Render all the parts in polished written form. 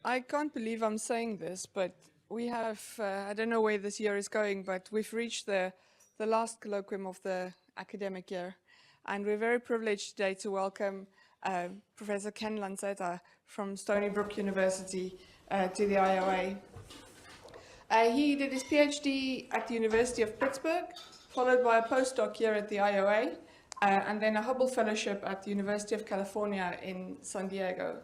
I can't believe I'm saying this, but we have, I don't know where this year is going, but we've reached the last colloquium of the academic year. And we're very privileged today to welcome Professor Ken Lanzetta from Stony Brook University to the IOA. He did his PhD at the University of Pittsburgh, followed by a postdoc here at the IOA, and then a Hubble Fellowship at the University of California in San Diego.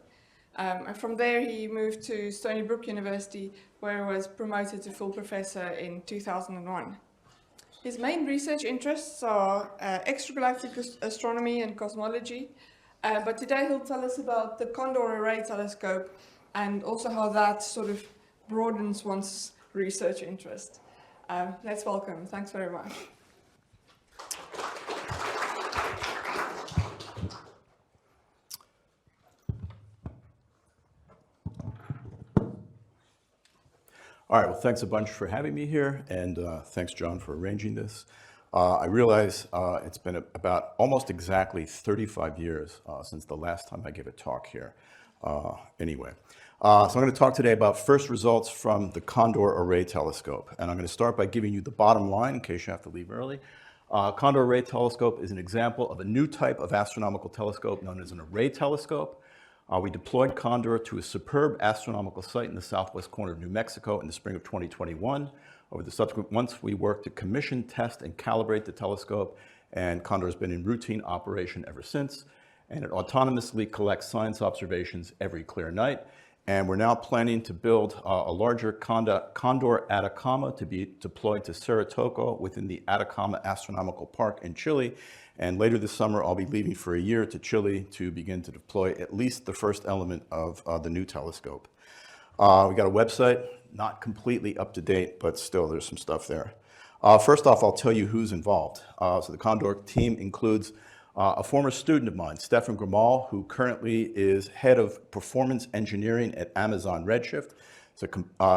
And from there, he moved to Stony Brook University, where he was promoted to full professor in 2001. His main research interests are extragalactic astronomy and cosmology, but today he'll tell us about the Condor Array Telescope and also how that sort of broadens one's research interest. Let's welcome. Thanks very much. All right, well, thanks a bunch for having me here, and thanks, John, for arranging this. I realize it's been about almost exactly 35 years since the last time I gave a talk here. Anyway, so I'm going to talk today about first results from the Condor Array Telescope, and I'm going to start by giving you the bottom line in case you have to leave early. Condor Array Telescope is an example of a new type of astronomical telescope known as an array telescope. We deployed Condor to a superb astronomical site in the southwest corner of New Mexico in the spring of 2021. Over the subsequent months, we worked to commission, test, and calibrate the telescope, and Condor has been in routine operation ever since. And it autonomously collects science observations every clear night. And we're now planning to build a larger Condor Atacama to be deployed to Cerro within the Atacama Astronomical Park in Chile. And later this summer, I'll be leaving for a year to Chile to begin to deploy at least the first element of the new telescope. We got a website, not completely up to date, but still there's some stuff there. First off, I'll tell you who's involved. So the Condor team includes a former student of mine, Stefan Grimal, who currently is head of performance engineering at Amazon Redshift. So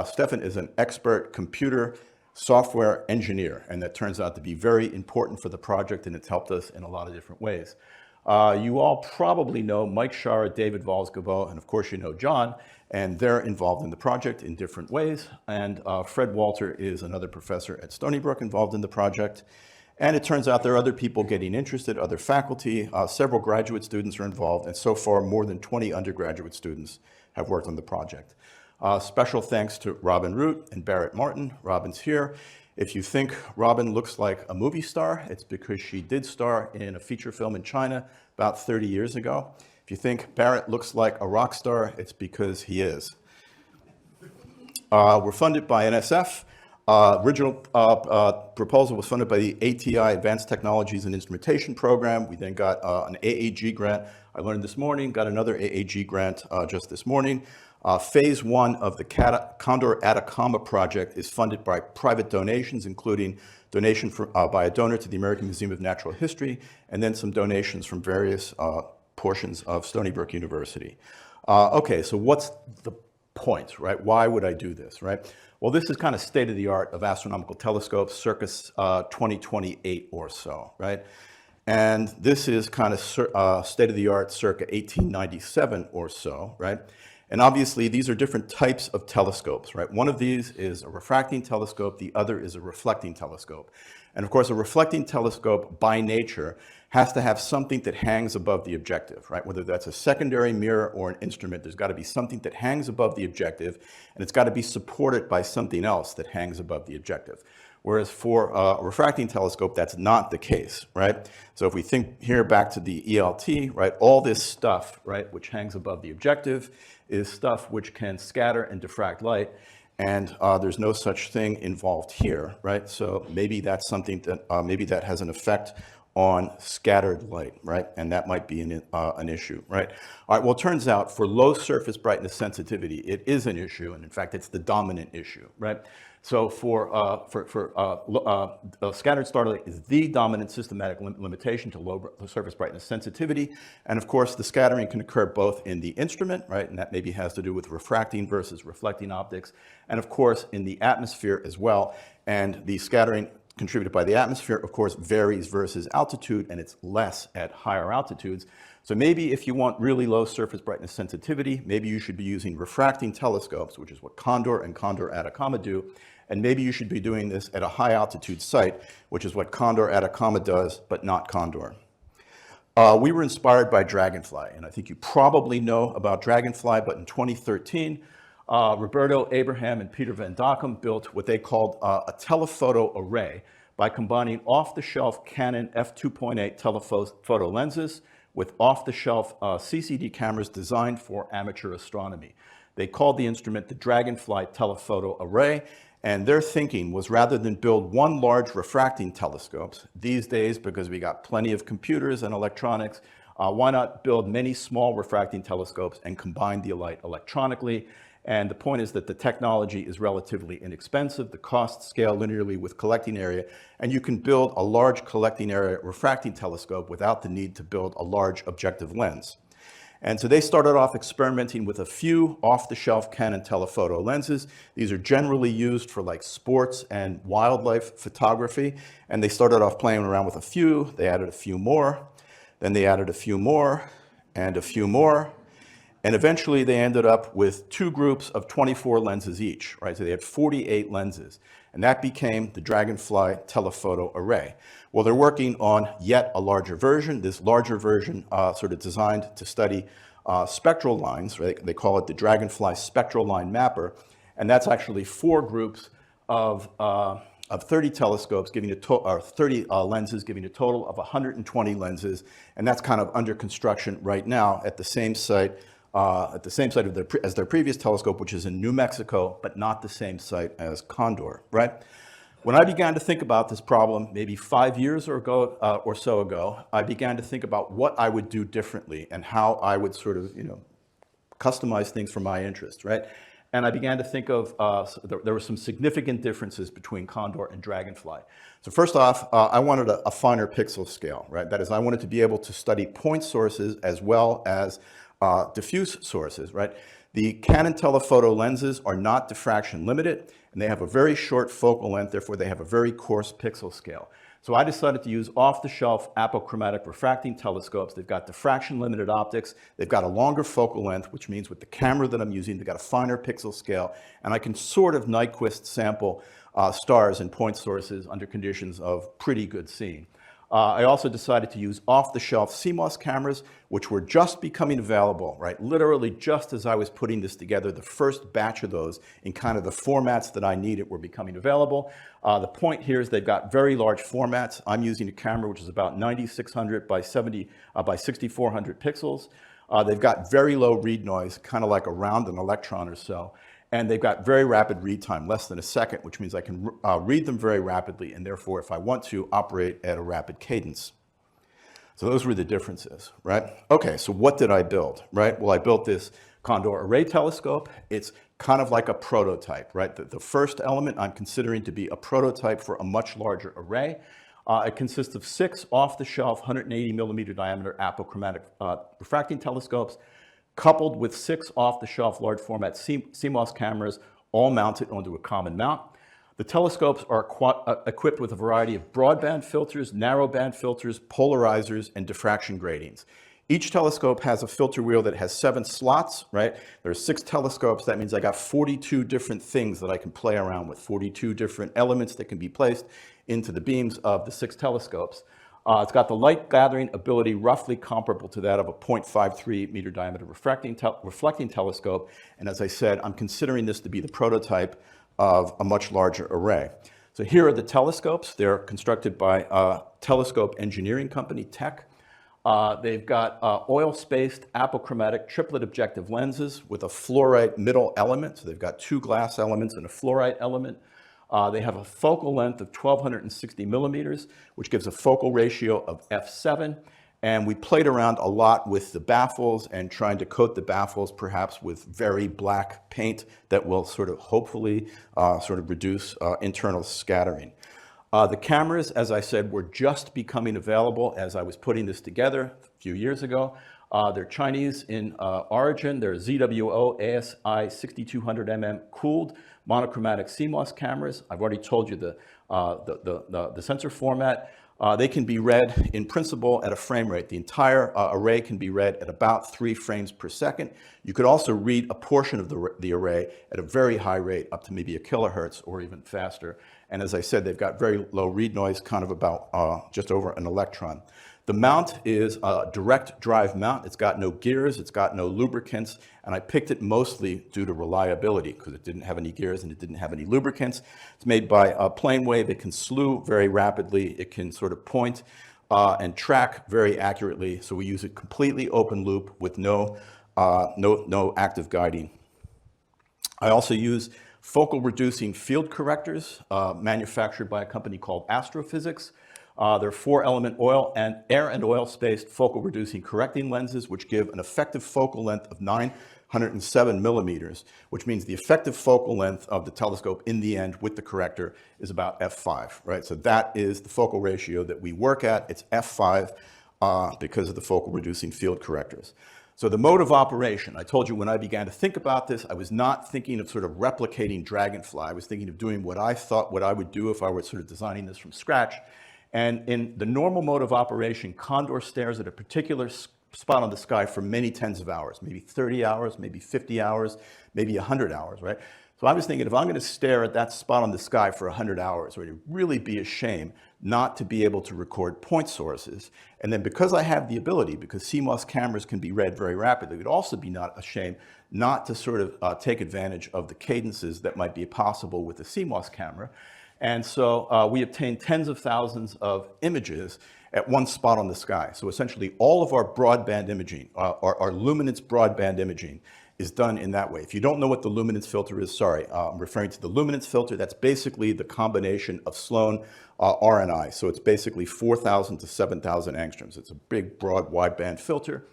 Stefan is an expert computer software engineer, and that turns out to be very important for the project, and it's helped us in a lot of different ways. You all probably know Mike Schara, David Valsgavo, and of course you know John, and they're involved in the project in different ways. And Fred Walter is another professor at Stony Brook involved in the project. And it turns out there are other people getting interested, other faculty, several graduate students are involved, and so far more than 20 undergraduate students have worked on the project. Special thanks to Robin Root and Barrett Martin. Robin's here. If you think Robin looks like a movie star, it's because she did star in a feature film in China about 30 years ago. If you think Barrett looks like a rock star, it's because he is. We're funded by NSF. Original proposal was funded by the ATI Advanced Technologies and Instrumentation Program. We then got an AAG grant. I learned this morning, got another AAG grant just this morning. Phase 1 of the Condor Atacama project is funded by private donations, including donation by a donor to the American Museum of Natural History, and then some donations from various portions of Stony Brook University. Okay, so what's the point, right? Why would I do this, right? Well, this is kind of state of the art of astronomical telescopes, circa 2028 or so, right? And this is kind of state of the art circa 1897 or so, right? And obviously these are different types of telescopes, right? One of these is a refracting telescope, the other is a reflecting telescope. And of course, a reflecting telescope by nature has to have something that hangs above the objective, right? Whether that's a secondary mirror or an instrument, there's got to be something that hangs above the objective, and it's got to be supported by something else that hangs above the objective. Whereas for a refracting telescope, that's not the case, right? So if we think here back to the ELT, right, all this stuff, right, which hangs above the objective is stuff which can scatter and diffract light, and there's no such thing involved here, right? So maybe that's something that, maybe that has an effect on scattered light, right? And that might be an issue, right? All right, well, it turns out for low surface brightness sensitivity, it is an issue, and in fact, it's the dominant issue, right? So for scattered starlight is the dominant systematic limitation to low surface brightness sensitivity. And of course, the scattering can occur both in the instrument, right? And that maybe has to do with refracting versus reflecting optics. And of course, in the atmosphere as well. And the scattering contributed by the atmosphere, of course, varies versus altitude, and it's less at higher altitudes. So maybe if you want really low surface brightness sensitivity, maybe you should be using refracting telescopes, which is what Condor and Condor Atacama do. And maybe you should be doing this at a high altitude site, which is what Condor Atacama does, but not Condor. We were inspired by Dragonfly, and I think you probably know about Dragonfly, but in 2013, Roberto Abraham and Peter Van Dockum built what they called a telephoto array by combining off-the-shelf Canon f2.8 telephoto lenses with off-the-shelf CCD cameras designed for amateur astronomy. They called the instrument the Dragonfly Telephoto Array, and their thinking was rather than build one large refracting telescope, these days because we got plenty of computers and electronics, why not build many small refracting telescopes and combine the light electronically? And the point is that the technology is relatively inexpensive, the costs scale linearly with collecting area, and you can build a large collecting area refracting telescope without the need to build a large objective lens. And so they started off experimenting with a few off-the-shelf Canon telephoto lenses. These are generally used for like sports and wildlife photography. And they started off playing around with a few. They added a few more. Then they added a few more and a few more. And eventually they ended up with two groups of 24 lenses each, right? So they had 48 lenses. And that became the Dragonfly Telephoto Array. Well, they're working on yet a larger version. This larger version sort of designed to study spectral lines, right? They call it the Dragonfly Spectral Line Mapper. And that's actually four groups of 30 telescopes, giving or 30 lenses, giving a total of 120 lenses. And that's kind of under construction right now at the same site as their previous telescope, which is in New Mexico, but not the same site as Condor, right? When I began to think about this problem, maybe 5 years or so ago, I began to think about what I would do differently and how I would sort of, customize things for my interest, right? And I began to think of, there were some significant differences between Condor and Dragonfly. So first off, I wanted a finer pixel scale, right? That is, I wanted to be able to study point sources as well as diffuse sources, right? The Canon telephoto lenses are not diffraction limited, and they have a very short focal length, therefore they have a very coarse pixel scale. So I decided to use off-the-shelf apochromatic refracting telescopes. They've got diffraction-limited optics. They've got a longer focal length, which means with the camera that I'm using, they've got a finer pixel scale, and I can sort of Nyquist sample stars and point sources under conditions of pretty good seeing. I also decided to use off-the-shelf CMOS cameras, which were just becoming available, right? Literally just as I was putting this together, the first batch of those in kind of the formats that I needed were becoming available. The point here is they've got very large formats. I'm using a camera which is about 9600 by 6400 pixels. They've got very low read noise, kind of like around an electron or so. And they've got very rapid read time, less than a second, which means I can read them very rapidly, and therefore, if I want to, operate at a rapid cadence. So those were the differences, right? Okay, so what did I build, right? Well, I built this Condor Array Telescope. It's kind of like a prototype, right? The first element I'm considering to be a prototype for a much larger array. It consists of 6 off-the-shelf 180 millimeter diameter apochromatic refracting telescopes, coupled with 6 off-the-shelf large format CMOS cameras, all mounted onto a common mount. The telescopes are equipped with a variety of broadband filters, narrowband filters, polarizers, and diffraction gratings. Each telescope has a filter wheel that has 7 slots, right? There are 6 telescopes. That means I got 42 different things that I can play around with, 42 different elements that can be placed into the beams of the 6 telescopes. It's got the light gathering ability roughly comparable to that of a 0.53 meter diameter reflecting telescope. And as I said, I'm considering this to be the prototype of a much larger array. So here are the telescopes. They're constructed by a telescope engineering company, Tech. They've got oil-spaced apochromatic triplet objective lenses with a fluorite middle element. So they've got 2 glass elements and a fluorite element. They have a focal length of 1260 millimeters, which gives a focal ratio of f7. And we played around a lot with the baffles and trying to coat the baffles perhaps with very black paint that will sort of hopefully sort of reduce internal scattering. The cameras, as I said, were just becoming available as I was putting this together a few years ago. They're Chinese in origin. They're ZWO ASI 6200mm cooled monochromatic CMOS cameras. I've already told you the sensor format. They can be read in principle at a frame rate. The entire array can be read at about 3 frames per second. You could also read a portion of the array at a very high rate, up to maybe 1 kilohertz or even faster. And as I said, they've got very low read noise, kind of about just over an electron. The mount is a direct drive mount. It's got no gears, it's got no lubricants, and I picked it mostly due to reliability because it didn't have any gears and it didn't have any lubricants. It's made by a plane wave. It can slew very rapidly. It can sort of point and track very accurately. So we use it completely open loop with no active guiding. I also use focal reducing field correctors manufactured by a company called Astrophysics. They're 4-element air and oil spaced focal reducing correcting lenses, which give an effective focal length of 907 millimeters, which means the effective focal length of the telescope in the end with the corrector is about f5, right? So that is the focal ratio that we work at. It's f5 because of the focal reducing field correctors. So the mode of operation, I told you when I began to think about this, I was not thinking of sort of replicating Dragonfly. I was thinking of doing what I thought what I would do if I were sort of designing this from scratch. And in the normal mode of operation, Condor stares at a particular spot on the sky for many tens of hours, maybe 30 hours, maybe 50 hours, maybe 100 hours, right? So I was thinking, if I'm going to stare at that spot on the sky for 100 hours, it would really be a shame not to be able to record point sources. And then because I have the ability, because CMOS cameras can be read very rapidly, it would also be not a shame not to sort of take advantage of the cadences that might be possible with a CMOS camera. And so we obtained tens of thousands of images at one spot on the sky. So essentially all of our broadband imaging, our luminance broadband imaging, is done in that way. If you don't know what the luminance filter is, sorry, I'm referring to the luminance filter. That's basically the combination of Sloan RNI. So it's basically 4,000 to 7,000 angstroms. It's a big, broad, wideband filter.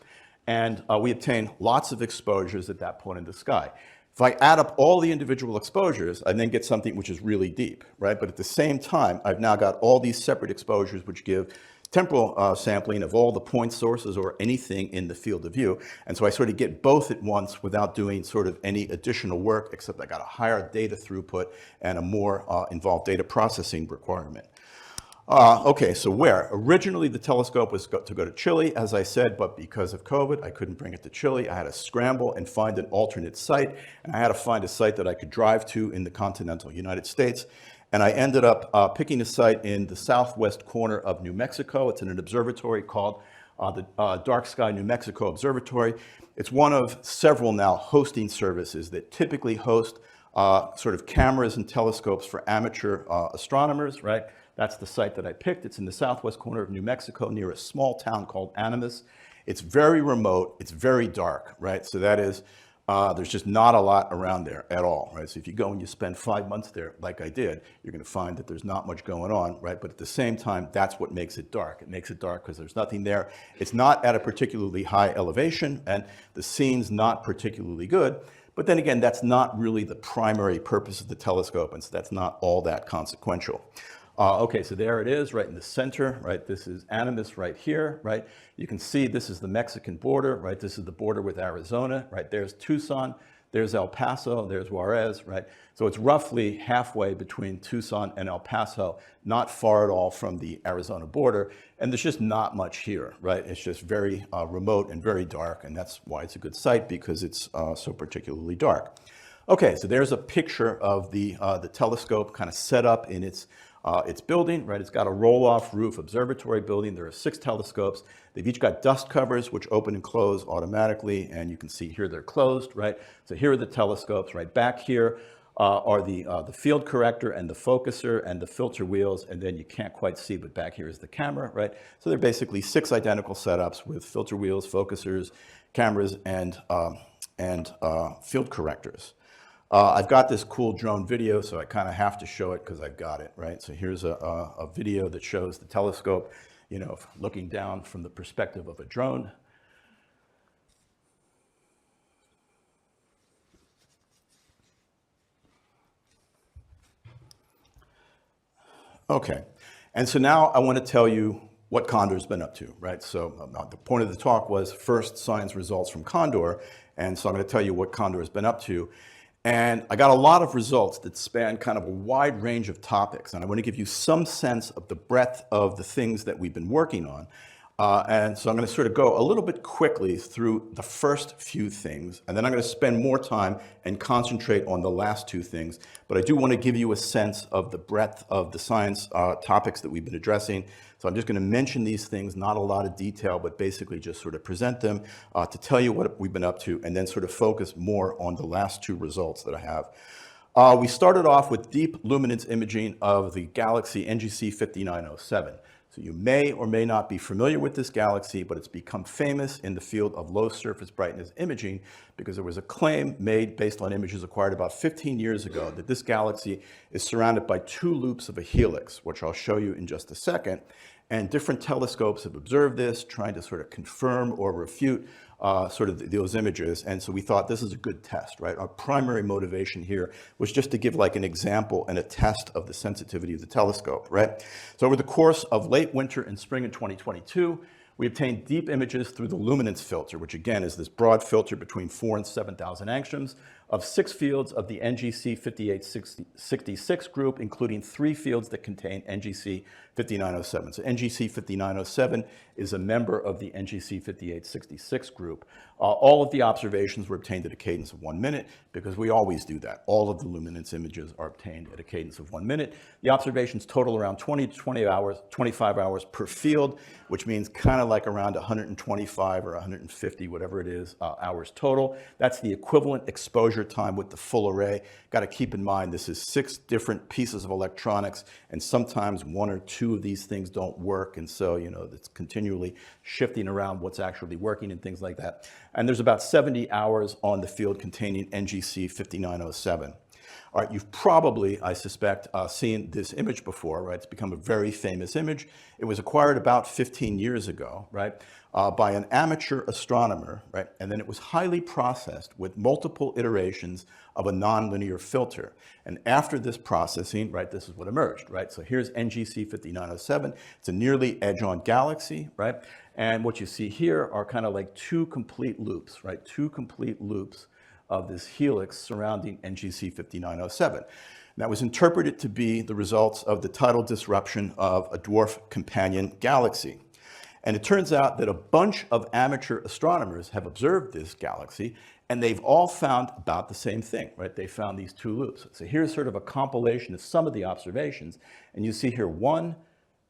And we obtain lots of exposures at that point in the sky. If I add up all the individual exposures, I then get something which is really deep, right? But at the same time, I've now got all these separate exposures which give temporal sampling of all the point sources or anything in the field of view. And so I sort of get both at once without doing sort of any additional work, except I got a higher data throughput and a more involved data processing requirement. Okay, so where? Originally, the telescope was to go to Chile, as I said, but because of COVID, I couldn't bring it to Chile. I had to scramble and find an alternate site, and I had to find a site that I could drive to in the continental United States. And I ended up picking a site in the southwest corner of New Mexico. It's in an observatory called the Dark Sky New Mexico Observatory. It's one of several now hosting services that typically host sort of cameras and telescopes for amateur astronomers, right? That's the site that I picked. It's in the southwest corner of New Mexico near a small town called Animas. It's very remote. It's very dark, right? So that is, there's just not a lot around there at all, right? So if you go and you spend 5 months there, like I did, you're going to find that there's not much going on, right? But at the same time, that's what makes it dark. It makes it dark because there's nothing there. It's not at a particularly high elevation, and the scene's not particularly good. But then again, that's not really the primary purpose of the telescope, and so that's not all that consequential. Okay, so there it is, right in the center, right? This is Animas right here, right? You can see this is the Mexican border, right? This is the border with Arizona, right? There's Tucson, there's El Paso, there's Juarez, right? So it's roughly halfway between Tucson and El Paso, not far at all from the Arizona border. And there's just not much here, right? It's just very remote and very dark, and that's why it's a good site, because it's so particularly dark. Okay, so there's a picture of the telescope kind of set up in its building, right? It's got a roll-off roof observatory building. There are 6 telescopes. They've each got dust covers, which open and close automatically. And you can see here they're closed, right? So here are the telescopes. Right back here are the field corrector and the focuser and the filter wheels. And then you can't quite see, but back here is the camera, right? So they're basically 6 identical setups with filter wheels, focusers, cameras, and field correctors. I've got this cool drone video, so I kind of have to show it because I've got it, right? So here's a video that shows the telescope, you know, looking down from the perspective of a drone. Okay, and so now I want to tell you what Condor's been up to, right? So the point of the talk was first science results from Condor, and so I'm going to tell you what Condor has been up to. And I got a lot of results that span kind of a wide range of topics. And I want to give you some sense of the breadth of the things that we've been working on. And so I'm going to sort of go a little bit quickly through the first few things, and then I'm going to spend more time and concentrate on the last two things. But I do want to give you a sense of the breadth of the science topics that we've been addressing. So I'm just going to mention these things, not a lot of detail, but basically just sort of present them to tell you what we've been up to, and then sort of focus more on the last two results that I have. We started off with deep luminance imaging of the galaxy NGC 5907. So you may or may not be familiar with this galaxy, but it's become famous in the field of low surface brightness imaging because there was a claim made based on images acquired about 15 years ago that this galaxy is surrounded by two loops of a helix, which I'll show you in just a second. And different telescopes have observed this, trying to sort of confirm or refute sort of those images. And so we thought this is a good test, right? Our primary motivation here was just to give like an example and a test of the sensitivity of the telescope, right? So over the course of late winter and spring in 2022, we obtained deep images through the luminance filter, which again is this broad filter between 4,000 and 7,000 angstroms of 6 fields of the NGC 5866 group, including 3 fields that contain NGC 5907. So NGC 5907 is a member of the NGC 5866 group. All of the observations were obtained at a cadence of 1 minute because we always do that. All of the luminance images are obtained at a cadence of 1 minute. The observations total around 20 to 25 hours per field, which means kind of like around 125 or 150, whatever it is, hours total. That's the equivalent exposure time with the full array. Got to keep in mind this is 6 different pieces of electronics, and sometimes 1 or 2 of these things don't work, and so it's continually shifting around what's actually working and things like that. And there's about 70 hours on the field containing NGC 5907. All right, you've probably, I suspect, seen this image before, right? It's become a very famous image. It was acquired about 15 years ago, right, by an amateur astronomer, right? And then it was highly processed with multiple iterations of a nonlinear filter. And after this processing, right, this is what emerged, right? So here's NGC 5907. It's a nearly edge-on galaxy, right? And what you see here are kind of like 2 complete loops, right? 2 complete loops of this helix surrounding NGC 5907. That was interpreted to be the results of the tidal disruption of a dwarf companion galaxy. And it turns out that a bunch of amateur astronomers have observed this galaxy, and they've all found about the same thing, right? They found these 2 loops. So here's sort of a compilation of some of the observations, and you see here 1,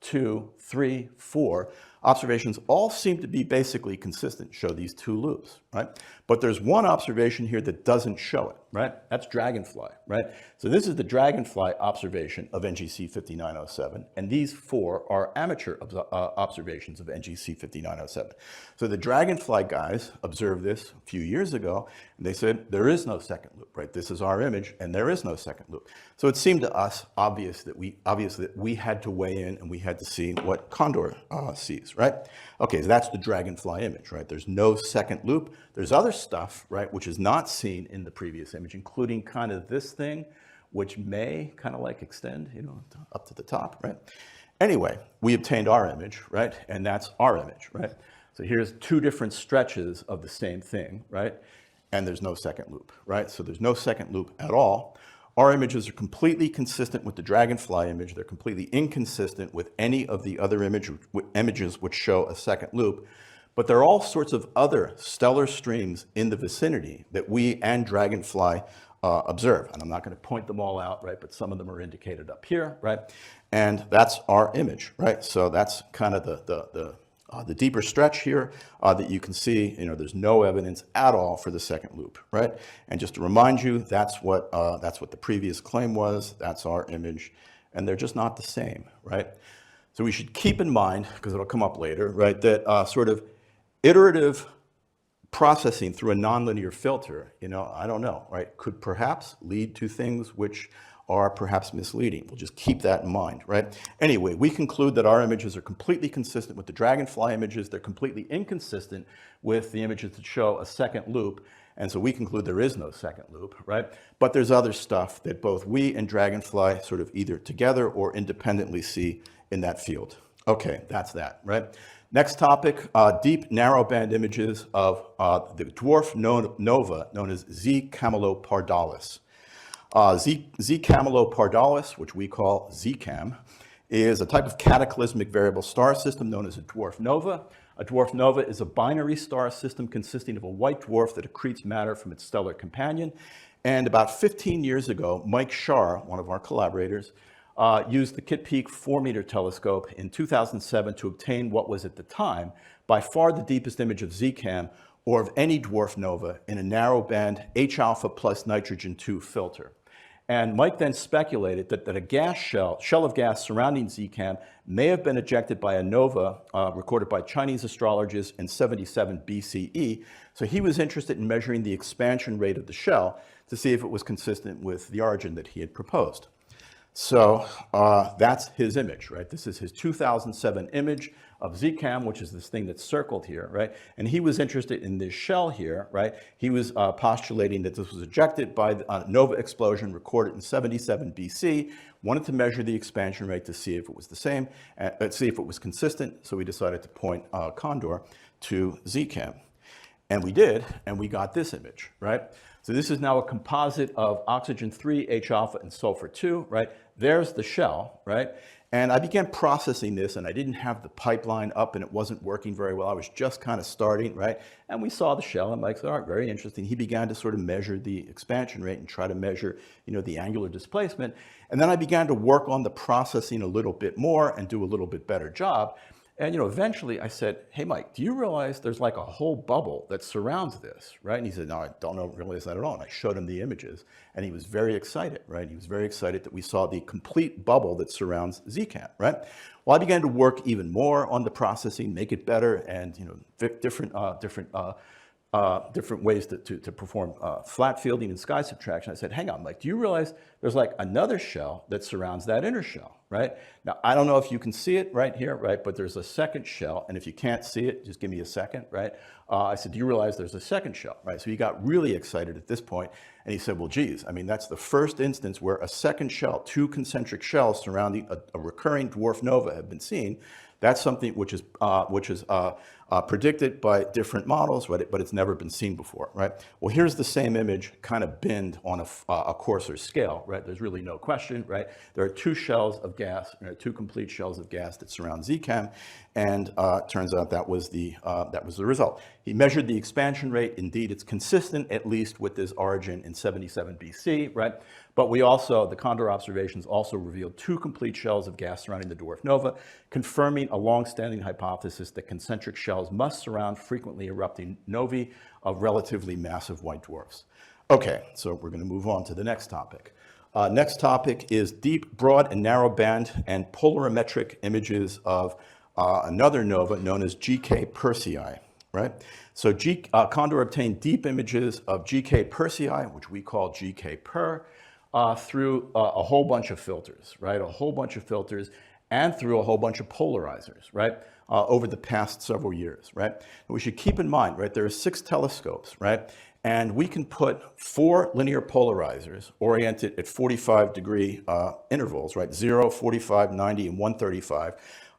2, 3, 4 observations all seem to be basically consistent, show these 2 loops, right? But there's one observation here that doesn't show it, right? That's dragonfly, right? So this is the dragonfly observation of NGC 5907, and these 4 are amateur observations of NGC 5907. So the dragonfly guys observed this a few years ago, and they said, there is no second loop, right? This is our image, and there is no second loop. So it seemed to us obvious that we had to weigh in, and we had to see what Condor sees, right? Okay, so that's the dragonfly image, right? There's no second loop. There's other stuff, right, which is not seen in the previous image, including kind of this thing, which may kind of like extend, up to the top, right? Anyway, we obtained our image, right? And that's our image, right? So here's 2 different stretches of the same thing, right? And there's no second loop, right? So there's no second loop at all. Our images are completely consistent with the dragonfly image. They're completely inconsistent with any of the other images which show a second loop. But there are all sorts of other stellar streams in the vicinity that we and dragonfly observe. And I'm not going to point them all out, right? But some of them are indicated up here, right? And that's our image, right? So that's kind of the deeper stretch here that you can see, there's no evidence at all for the second loop, right? And just to remind you, that's what the previous claim was. That's our image, and they're just not the same, right? So we should keep in mind, because it'll come up later, right, that sort of iterative processing through a nonlinear filter, I don't know, right, could perhaps lead to things which are perhaps misleading. We'll just keep that in mind, right? Anyway, we conclude that our images are completely consistent with the dragonfly images. They're completely inconsistent with the images that show a second loop. And so we conclude there is no second loop, right? But there's other stuff that both we and dragonfly sort of either together or independently see in that field. Okay, that's that, right? Next topic, deep narrowband images of the dwarf nova known as Z Camelopardalis. Z Camelopardalis, which we call ZCAM, is a type of cataclysmic variable star system known as a dwarf nova. A dwarf nova is a binary star system consisting of a white dwarf that accretes matter from its stellar companion. And about 15 years ago, Mike Shar, one of our collaborators, used the Kitt-Peak 4-meter telescope in 2007 to obtain what was at the time by far the deepest image of ZCAM or of any dwarf nova in a narrow band H-alpha plus nitrogen-2 filter. And Mike then speculated that a gas shell of gas surrounding ZCAM may have been ejected by a nova recorded by Chinese astrologers in 77 BCE. So he was interested in measuring the expansion rate of the shell to see if it was consistent with the origin that he had proposed. So that's his image, right? This is his 2007 image of ZCAM, which is this thing that's circled here, right? And he was interested in this shell here, right? He was postulating that this was ejected by a nova explosion recorded in 77 BC, wanted to measure the expansion rate to see if it was the same, see if it was consistent. So we decided to point Condor to ZCAM. And we did, and we got this image, right? So this is now a composite of oxygen-3, H-alpha, and sulfur-2, right? There's the shell, right? And I began processing this, and I didn't have the pipeline up, and it wasn't working very well. I was just kind of starting, right? And we saw the shell, and Mike said, all right, very interesting. He began to sort of measure the expansion rate and try to measure, the angular displacement. And then I began to work on the processing a little bit more and do a little bit better job. And eventually I said, hey, Mike, do you realize there's like a whole bubble that surrounds this, right? And he said, no, I don't realize that at all. And I showed him the images, and he was very excited, right? He was very excited that we saw the complete bubble that surrounds ZCAM, right? Well, I began to work even more on the processing, make it better, and different ways to perform flat fielding and sky subtraction. I said, hang on, Mike, do you realize there's like another shell that surrounds that inner shell, right? Now, I don't know if you can see it right here, right? But there's a second shell, and if you can't see it, just give me a second, right? I said, do you realize there's a second shell, right? So he got really excited at this point, and he said, well, geez, I mean, that's the first instance where a second shell, two concentric shells surrounding a recurring dwarf nova have been seen. That's something which is predicted by different models, right? But it's never been seen before, right? Well, here's the same image kind of binned on a coarser scale, right? There's really no question, right? There are two shells of gas, two complete shells of gas that surround ZCAM, and turns out that was the result. He measured the expansion rate. Indeed, it's consistent at least with this origin in 77 BC, right? But the Condor observations also revealed two complete shells of gas surrounding the dwarf nova, confirming a long-standing hypothesis that concentric shells must surround frequently erupting novae of relatively massive white dwarfs. Okay, so we're going to move on to the next topic. Next topic is deep, broad, and narrow band and polarimetric images of another nova known as GK Persei, right? So Condor obtained deep images of GK Persei, which we call GK Per, through a whole bunch of filters, right? A whole bunch of filters, and through a whole bunch of polarizers, right? Over the past several years, right? And we should keep in mind, right? There are 6 telescopes, right? And we can put 4 linear polarizers oriented at 45-degree intervals, right? 0, 45, 90, and 135,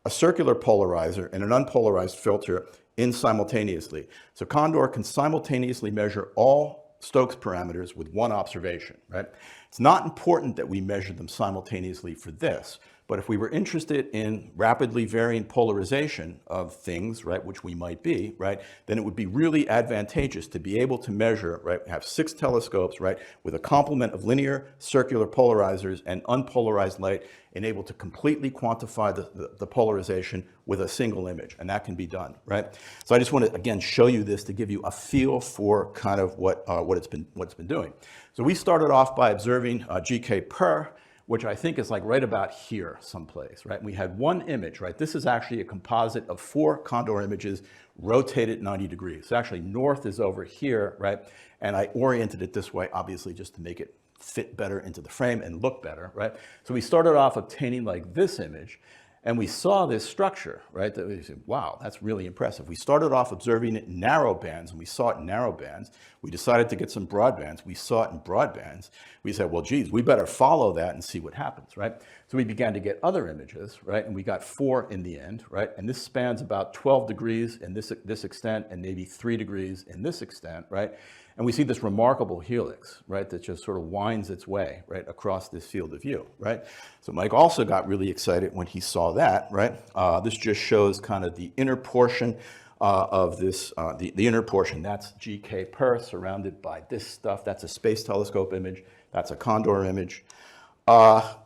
a circular polarizer, and an unpolarized filter in simultaneously. So Condor can simultaneously measure all Stokes parameters with one observation, right? It's not important that we measure them simultaneously for this, but if we were interested in rapidly varying polarization of things, right, which we might be, right, then it would be really advantageous to be able to measure, right, have 6 telescopes, right, with a complement of linear, circular polarizers and unpolarized light, and able to completely quantify the polarization with a single image, and that can be done, right? So I just want to, again, show you this to give you a feel for kind of what it's been doing. So we started off by observing GK Per, which I think is like right about here someplace, right? We had one image, right? This is actually a composite of 4 Condor images rotated 90 degrees. So actually north is over here, right? And I oriented it this way, obviously, just to make it fit better into the frame and look better, right? So we started off obtaining like this image. And we saw this structure, right? That we said, wow, that's really impressive. We started off observing it in narrow bands, and we saw it in narrow bands. We decided to get some broad bands. We saw it in broad bands. We said, well, geez, we better follow that and see what happens, right? So we began to get other images, right? And we got 4 in the end, right? And this spans about 12 degrees in this extent and maybe 3 degrees in this extent, right? And we see this remarkable helix, right, that just sort of winds its way, right, across this field of view, right? So Mike also got really excited when he saw that, right? This just shows kind of the inner portion of this, the inner portion. That's GK per, surrounded by this stuff. That's a space telescope image. That's a Condor image.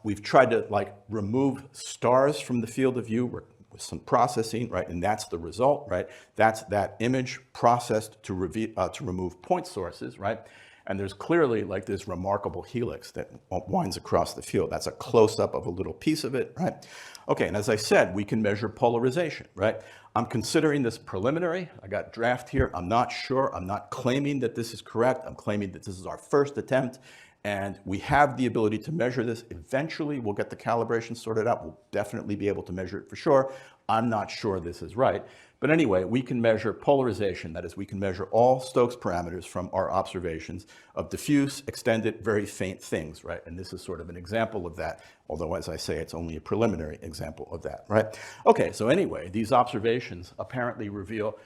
We've tried to like remove stars from the field of view with some processing, right? And that's the result, right? That's that image processed to remove point sources, right? And there's clearly like this remarkable helix that winds across the field. That's a close-up of a little piece of it, right? Okay, and as I said, we can measure polarization, right? I'm considering this preliminary. I got draft here. I'm not sure. I'm not claiming that this is correct. I'm claiming that this is our first attempt. And we have the ability to measure this. Eventually, we'll get the calibration sorted out. We'll definitely be able to measure it for sure. I'm not sure this is right. But anyway, we can measure polarization. That is, we can measure all Stokes parameters from our observations of diffuse, extended, very faint things, right? And this is sort of an example of that, although as I say, it's only a preliminary example of that, right? Okay, so anyway, these observations apparently reveal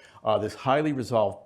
this highly resolved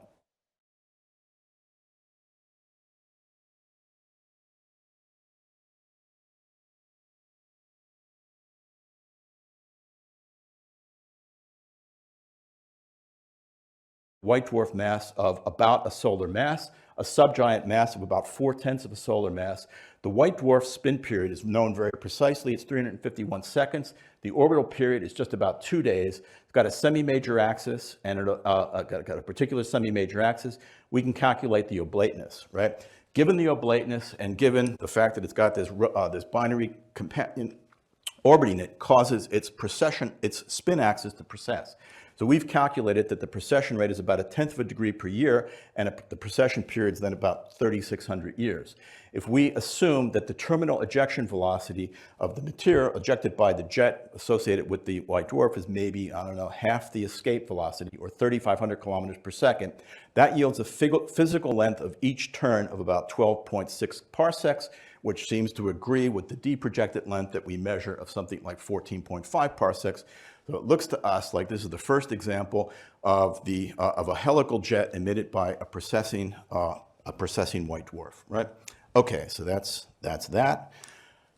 white dwarf mass of about a solar mass, a subgiant mass of about 4/10 of a solar mass. The white dwarf spin period is known very precisely. It's 351 seconds. The orbital period is just about 2 days. It's got a semi-major axis and got a particular semi-major axis. We can calculate the oblateness, right? Given the oblateness and given the fact that it's got this, this binary companion orbiting it causes its spin axis to precess. So we've calculated that the precession rate is about 1/10 of a degree per year, and the precession period is then about 3,600 years. If we assume that the terminal ejection velocity of the material ejected by the jet associated with the white dwarf is maybe, I don't know, half the escape velocity, or 3,500 kilometers per second, that yields a physical length of each turn of about 12.6 parsecs, which seems to agree with the deprojected length that we measure of something like 14.5 parsecs. So it looks to us like this is the first example of a helical jet emitted by a precessing white dwarf, right? Okay, so that's that.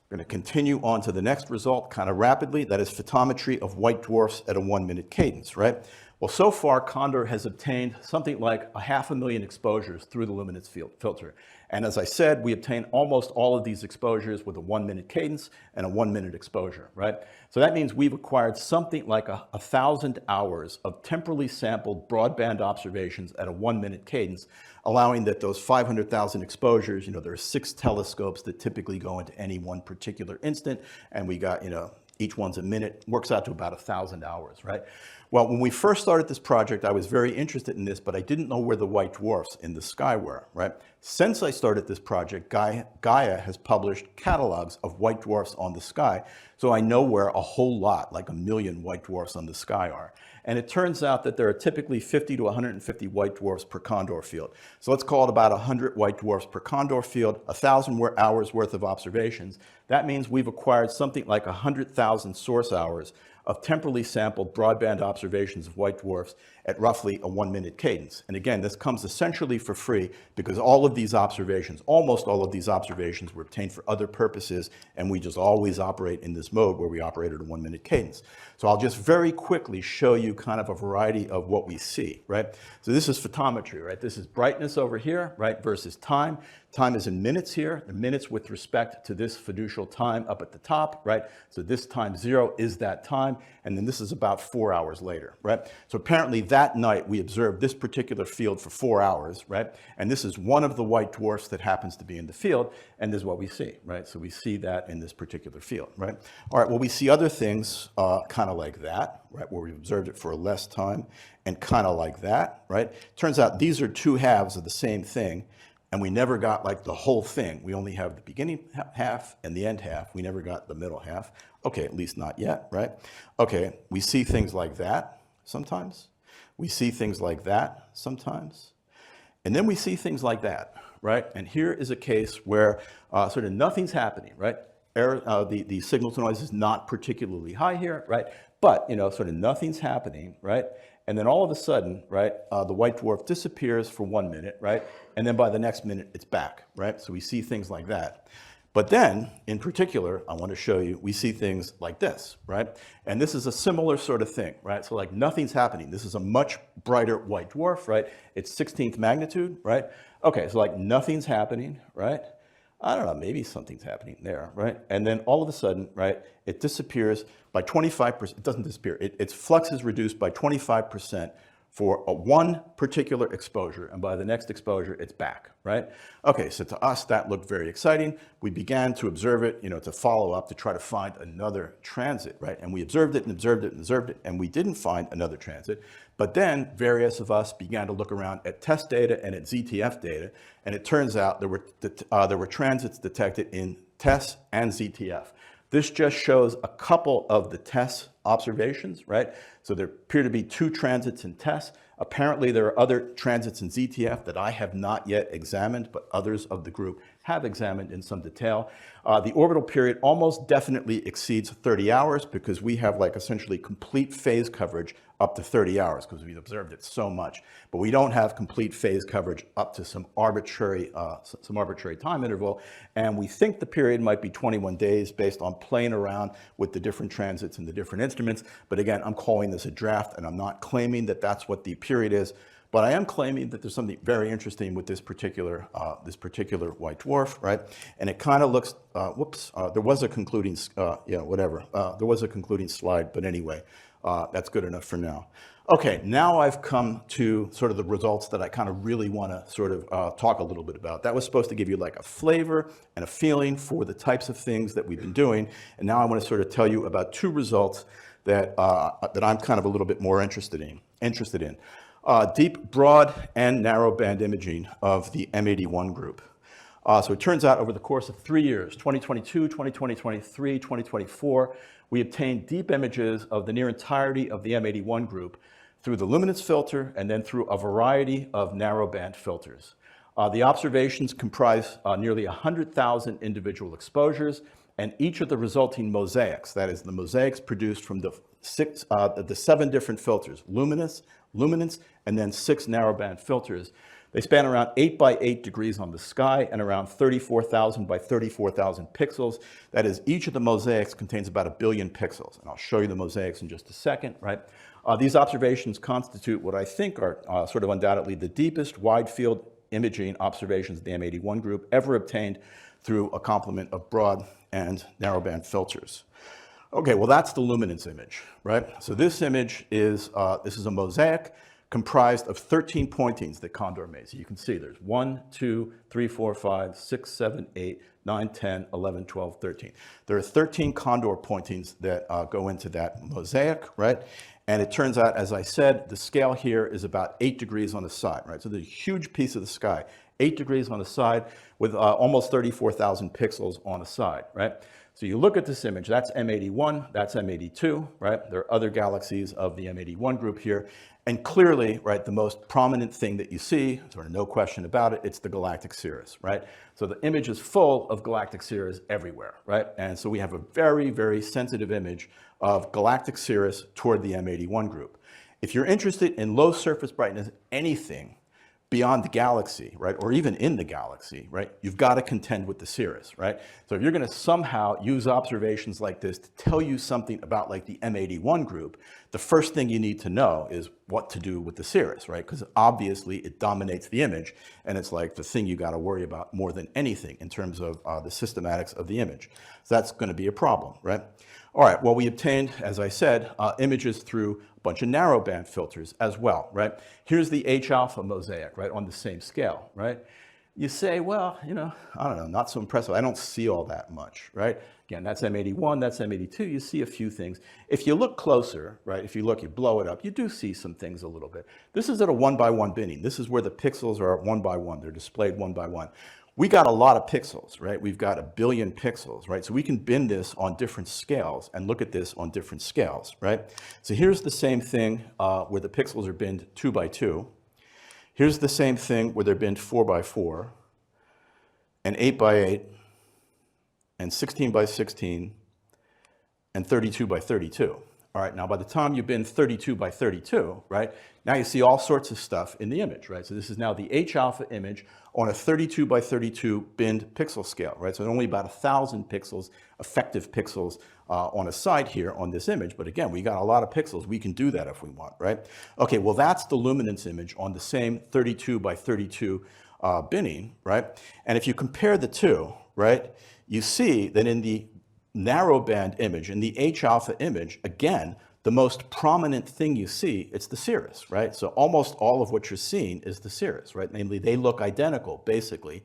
We're going to continue on to the next result kind of rapidly. That is photometry of white dwarfs at a 1-minute cadence, right? Well, so far, Condor has obtained something like 500,000 exposures through the luminance filter. And as I said, we obtain almost all of these exposures with a 1-minute cadence and a 1-minute exposure, right? So that means we've acquired something like 1,000 hours of temporally sampled broadband observations at a 1-minute cadence, allowing that those 500,000 exposures, there are 6 telescopes that typically go into any one particular instant, and we got, each one's a minute, works out to about 1,000 hours, right? Well, when we first started this project, I was very interested in this, but I didn't know where the white dwarfs in the sky were, right? Since I started this project, Gaia has published catalogs of white dwarfs on the sky, so I know where a whole lot, like 1 million white dwarfs on the sky are. And it turns out that there are typically 50 to 150 white dwarfs per Condor field. So let's call it about 100 white dwarfs per Condor field, 1,000 hours worth of observations. That means we've acquired something like 100,000 source hours of temporally sampled broadband observations of white dwarfs at roughly a 1-minute cadence. And again, this comes essentially for free because all of these observations, almost all of these observations, were obtained for other purposes, and we just always operate in this mode where we operate at a 1-minute cadence. So I'll just very quickly show you kind of a variety of what we see, right? So this is photometry, right? This is brightness over here, right, versus time. Time is in minutes here, the minutes with respect to this fiducial time up at the top, right? So this time 0 is that time, and then this is about 4 hours later, right? So apparently that night we observed this particular field for 4 hours, right? And this is one of the white dwarfs that happens to be in the field, and this is what we see, right? So we see that in this particular field, right? All right, well, we see other things kind of like that, right, where we observed it for less time, and kind of like that, right? Turns out these are 2 halves of the same thing, and we never got like the whole thing. We only have the beginning half and the end half. We never got the middle half. Okay, at least not yet, right? Okay, we see things like that sometimes. We see things like that sometimes. And then we see things like that, right? And here is a case where sort of nothing's happening, right? The signal to noise is not particularly high here, right? But, you know, sort of nothing's happening, right? And then all of a sudden, right, the white dwarf disappears for 1 minute, right? And then by the next minute, it's back, right? So we see things like that. But then, in particular, I want to show you, we see things like this, right? And this is a similar sort of thing, right? So like nothing's happening. This is a much brighter white dwarf, right? It's 16th magnitude, right? Okay, so like nothing's happening, right? I don't know, maybe something's happening there, right? And then all of a sudden, right, it disappears by 25%. It doesn't disappear. Its flux is reduced by 25% for one particular exposure, and by the next exposure, it's back, right? Okay, so to us, that looked very exciting. We began to observe it, you know, to follow up, to try to find another transit, right? And we observed it and observed it and observed it, and we didn't find another transit. But then various of us began to look around at test data and at ZTF data, and it turns out there were transits detected in TESS and ZTF. This just shows a couple of the TESS observations, right? So there appear to be 2 transits in TESS. Apparently there are other transits in ZTF that I have not yet examined, but others of the group have examined in some detail. The orbital period almost definitely exceeds 30 hours because we have like essentially complete phase coverage up to 30 hours because we've observed it so much. But we don't have complete phase coverage up to some arbitrary time interval. And we think the period might be 21 days based on playing around with the different transits and the different instruments. But again, I'm calling this a draft and I'm not claiming that that's what the period is. But I am claiming that there's something very interesting with this particular white dwarf, right? And it kind of looks, there was a concluding, there was a concluding slide, but anyway, that's good enough for now. Okay, now I've come to sort of the results that I kind of really want to sort of talk a little bit about. That was supposed to give you like a flavor and a feeling for the types of things that we've been doing. And now I want to sort of tell you about 2 results that, that I'm kind of a little bit more interested in. Deep, broad, and narrow band imaging of the M81 group. So it turns out over the course of 3 years, 2022, 2023, 2024, we obtained deep images of the near entirety of the M81 group through the luminance filter and then through a variety of narrow band filters. The observations comprise nearly 100,000 individual exposures, and each of the resulting mosaics, that is the mosaics produced from the 7 different filters, luminance, and then 6 narrowband filters. They span around 8 by 8 degrees on the sky and around 34,000 by 34,000 pixels. That is, each of the mosaics contains about 1 billion pixels. And I'll show you the mosaics in just a second, right? These observations constitute what I think are sort of undoubtedly the deepest wide field imaging observations of the M81 group ever obtained through a complement of broad and narrowband filters. Okay, well, that's the luminance image, right? So this image is, this is a mosaic comprised of 13 pointings that Condor made. So you can see there's 1, 2, 3, 4, 5, 6, 7, 8, 9, 10, 11, 12, 13. There are 13 Condor pointings that go into that mosaic, right? And it turns out, as I said, the scale here is about 8 degrees on the side, right? So there's a huge piece of the sky, 8 degrees on the side with almost 34,000 pixels on the side, right? So you look at this image, that's M81, that's M82, right? There are other galaxies of the M81 group here. And clearly, right, the most prominent thing that you see, sort of no question about it, it's the galactic cirrus, right? So the image is full of galactic cirrus everywhere, right? And so we have a very, very sensitive image of galactic cirrus toward the M81 group. If you're interested in low surface brightness, anything beyond the galaxy, right, or even in the galaxy, right, you've got to contend with the cirrus, right? So if you're going to somehow use observations like this to tell you something about like the M81 group, the first thing you need to know is what to do with the cirrus, right? Because obviously it dominates the image, and it's like the thing you got to worry about more than anything in terms of the systematics of the image. So that's going to be a problem, right? All right, well, we obtained, as I said, images through a bunch of narrowband filters as well, right? Here's the H-alpha mosaic, right, on the same scale, right? You say, well, you know, I don't know, not so impressive. I don't see all that much, right? Again, that's M81, that's M82. You see a few things. If you look closer, right, if you look, you blow it up, you do see some things a little bit. This is at a 1 by 1 binning. This is where the pixels are 1 by 1. They're displayed 1 by 1. we got a lot of pixels, right? We've got 1 billion pixels, right? So we can bin this on different scales and look at this on different scales, right? So here's the same thing where the pixels are binned 2 by 2. Here's the same thing where they're binned 4 by 4, and 8 by 8, and 16 by 16, and 32 by 32. All right, now by the time you've been 32 by 32, right, now you see all sorts of stuff in the image, right? So this is now the H-alpha image on a 32 by 32 binned pixel scale, right? So only about 1,000 pixels, effective pixels on a side here on this image. But again, we got a lot of pixels. We can do that if we want, right? Okay, well, that's the luminance image on the same 32 by 32 binning, right? And if you compare the two, right, you see that in the narrowband image, in the H-alpha image, again, the most prominent thing you see, it's the cirrus, right? So almost all of what you're seeing is the cirrus, right? Namely, they look identical, basically,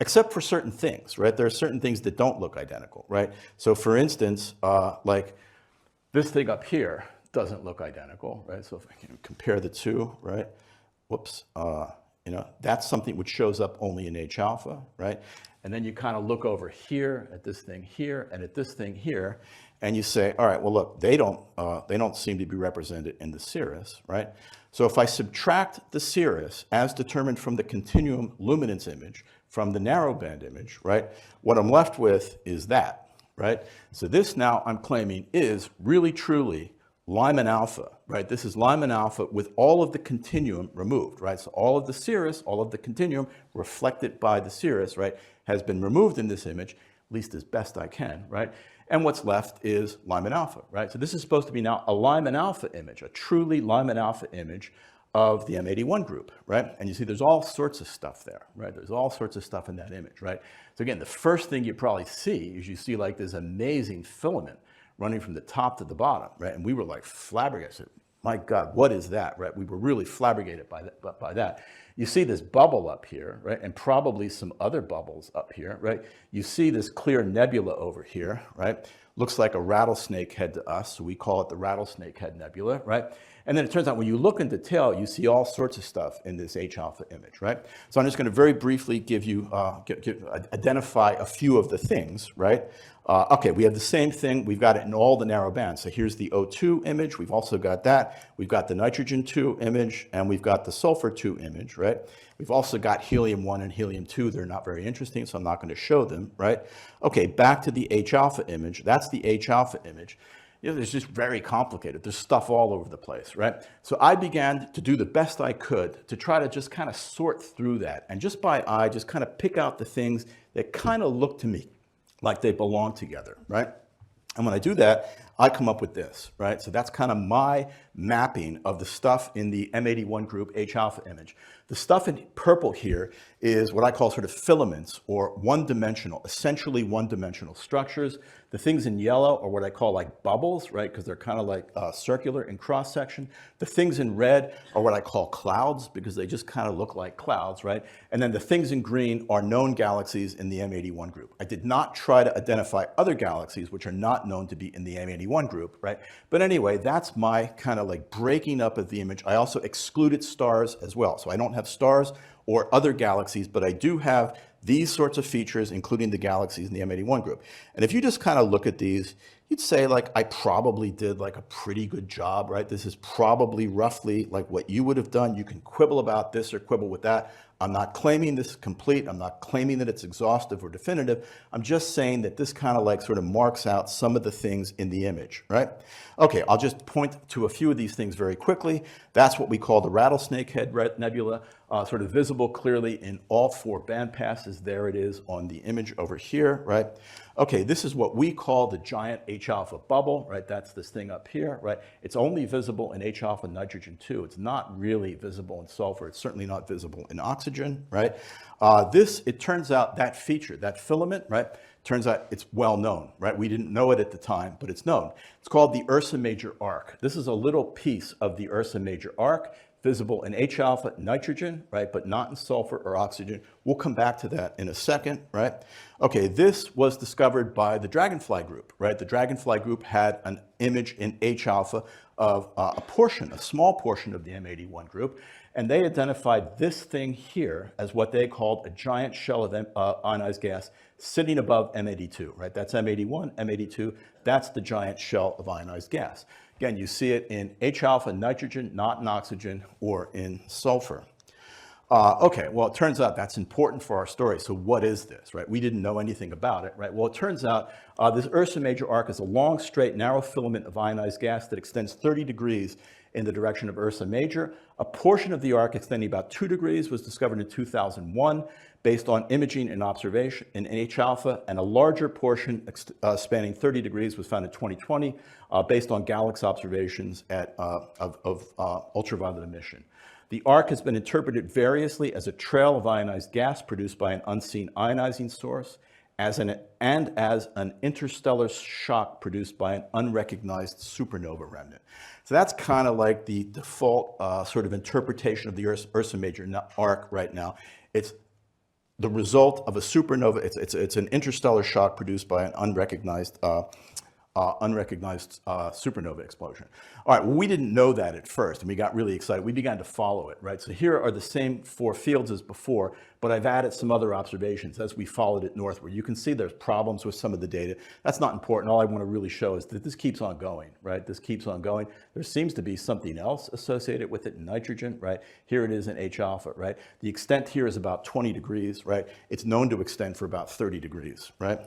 except for certain things, right? There are certain things that don't look identical, right? So for instance, like this thing up here doesn't look identical, right? So if I can compare the two, right? Whoops, you know, that's something which shows up only in H-alpha, right? And then you kind of look over here at this thing here and at this thing here, and you say, all right, well, look, they don't seem to be represented in the cirrus, right? So if I subtract the cirrus as determined from the continuum luminance image from the narrowband image, right, what I'm left with is that, right? So this now I'm claiming is really truly Lyman-alpha, right? This is Lyman-alpha with all of the continuum removed, right? So all of the cirrus, all of the continuum reflected by the cirrus, right, has been removed in this image, at least as best I can, right? And what's left is Lyman-alpha, right? So this is supposed to be now a Lyman-alpha image, a truly Lyman-alpha image of the M81 group, right? And you see there's all sorts of stuff there, right? There's all sorts of stuff in that image, right? So again, the first thing you probably see is you see like this amazing filament running from the top to the bottom, right? And we were like flabbergasted. My God, what is that, right? We were really flabbergasted by that. You see this bubble up here, right? And probably some other bubbles up here, right? You see this clear nebula over here, right? Looks like a rattlesnake head to us, so we call it the rattlesnake head nebula, right? And then it turns out when you look in detail, you see all sorts of stuff in this H-alpha image, right? So I'm just going to very briefly give you, identify a few of the things, right? Okay, we have the same thing. We've got it in all the narrow bands. So here's the O2 image. We've also got that. We've got the nitrogen 2 image, and we've got the sulfur 2 image, right? We've also got helium 1 and helium 2. They're not very interesting, so I'm not going to show them, right? Okay, back to the H-alpha image. That's the H-alpha image. You know, it's just very complicated. There's stuff all over the place, right? So I began to do the best I could to try to just kind of sort through that, and just by eye, just kind of pick out the things that kind of look to me like they belong together, right? And when I do that, I come up with this, right? So that's kind of my mapping of the stuff in the M81 group H-alpha image. The stuff in purple here is what I call sort of filaments or one-dimensional, essentially one-dimensional structures. The things in yellow are what I call like bubbles, right? Because they're kind of like circular in cross-section. The things in red are what I call clouds because they just kind of look like clouds, right? And then the things in green are known galaxies in the M81 group. I did not try to identify other galaxies which are not known to be in the M81 group, right? But anyway, that's my kind of like breaking up of the image. I also excluded stars as well. So I don't have stars or other galaxies, but I do have these sorts of features, including the galaxies in the M81 group. And if you just kind of look at these, you'd say like, I probably did like a pretty good job, right? This is probably roughly like what you would have done. You can quibble about this or quibble with that. I'm not claiming this is complete. I'm not claiming that it's exhaustive or definitive. I'm just saying that this kind of like sort of marks out some of the things in the image, right? Okay, I'll just point to a few of these things very quickly. That's what we call the rattlesnake head nebula, sort of visible clearly in all 4 band passes. There it is on the image over here, right? Okay, this is what we call the giant H-alpha bubble, right? That's this thing up here, right? It's only visible in H-alpha nitrogen 2. It's not really visible in sulfur. It's certainly not visible in oxygen, right? It turns out that feature, that filament, right? Turns out it's well known, right? We didn't know it at the time, but it's known. It's called the Ursa Major arc. This is a little piece of the Ursa Major arc, visible in H-alpha nitrogen, right, but not in sulfur or oxygen. We'll come back to that in a second, right? Okay, this was discovered by the Dragonfly group, right? The Dragonfly group had an image in H-alpha of a portion, a small portion of the M81 group. And they identified this thing here as what they called a giant shell of ionized gas sitting above M82, right? That's M81, M82, that's the giant shell of ionized gas. Again, you see it in H-alpha nitrogen, not in oxygen, or in sulfur. Okay, well, it turns out that's important for our story. So what is this, right? We didn't know anything about it, right? Well, it turns out this Ursa Major arc is a long, straight, narrow filament of ionized gas that extends 30 degrees in the direction of Ursa Major. A portion of the arc extending about 2 degrees was discovered in 2001 based on imaging and observation in H-alpha, and a larger portion spanning 30 degrees was found in 2020 based on galaxy observations of ultraviolet emission. The arc has been interpreted variously as a trail of ionized gas produced by an unseen ionizing source, as an interstellar shock produced by an unrecognized supernova remnant. So that's kind of like the default sort of interpretation of the Ursa Major arc right now. It's the result of a supernova. It's an interstellar shock produced by an unrecognized supernova explosion. All right, well, we didn't know that at first, and we got really excited. We began to follow it, right? So here are the same 4 fields as before, but I've added some other observations as we followed it northward. You can see there's problems with some of the data. That's not important. All I want to really show is that this keeps on going, right? This keeps on going. There seems to be something else associated with it in nitrogen, right? Here it is in H-alpha, right? The extent here is about 20 degrees, right? It's known to extend for about 30 degrees, right?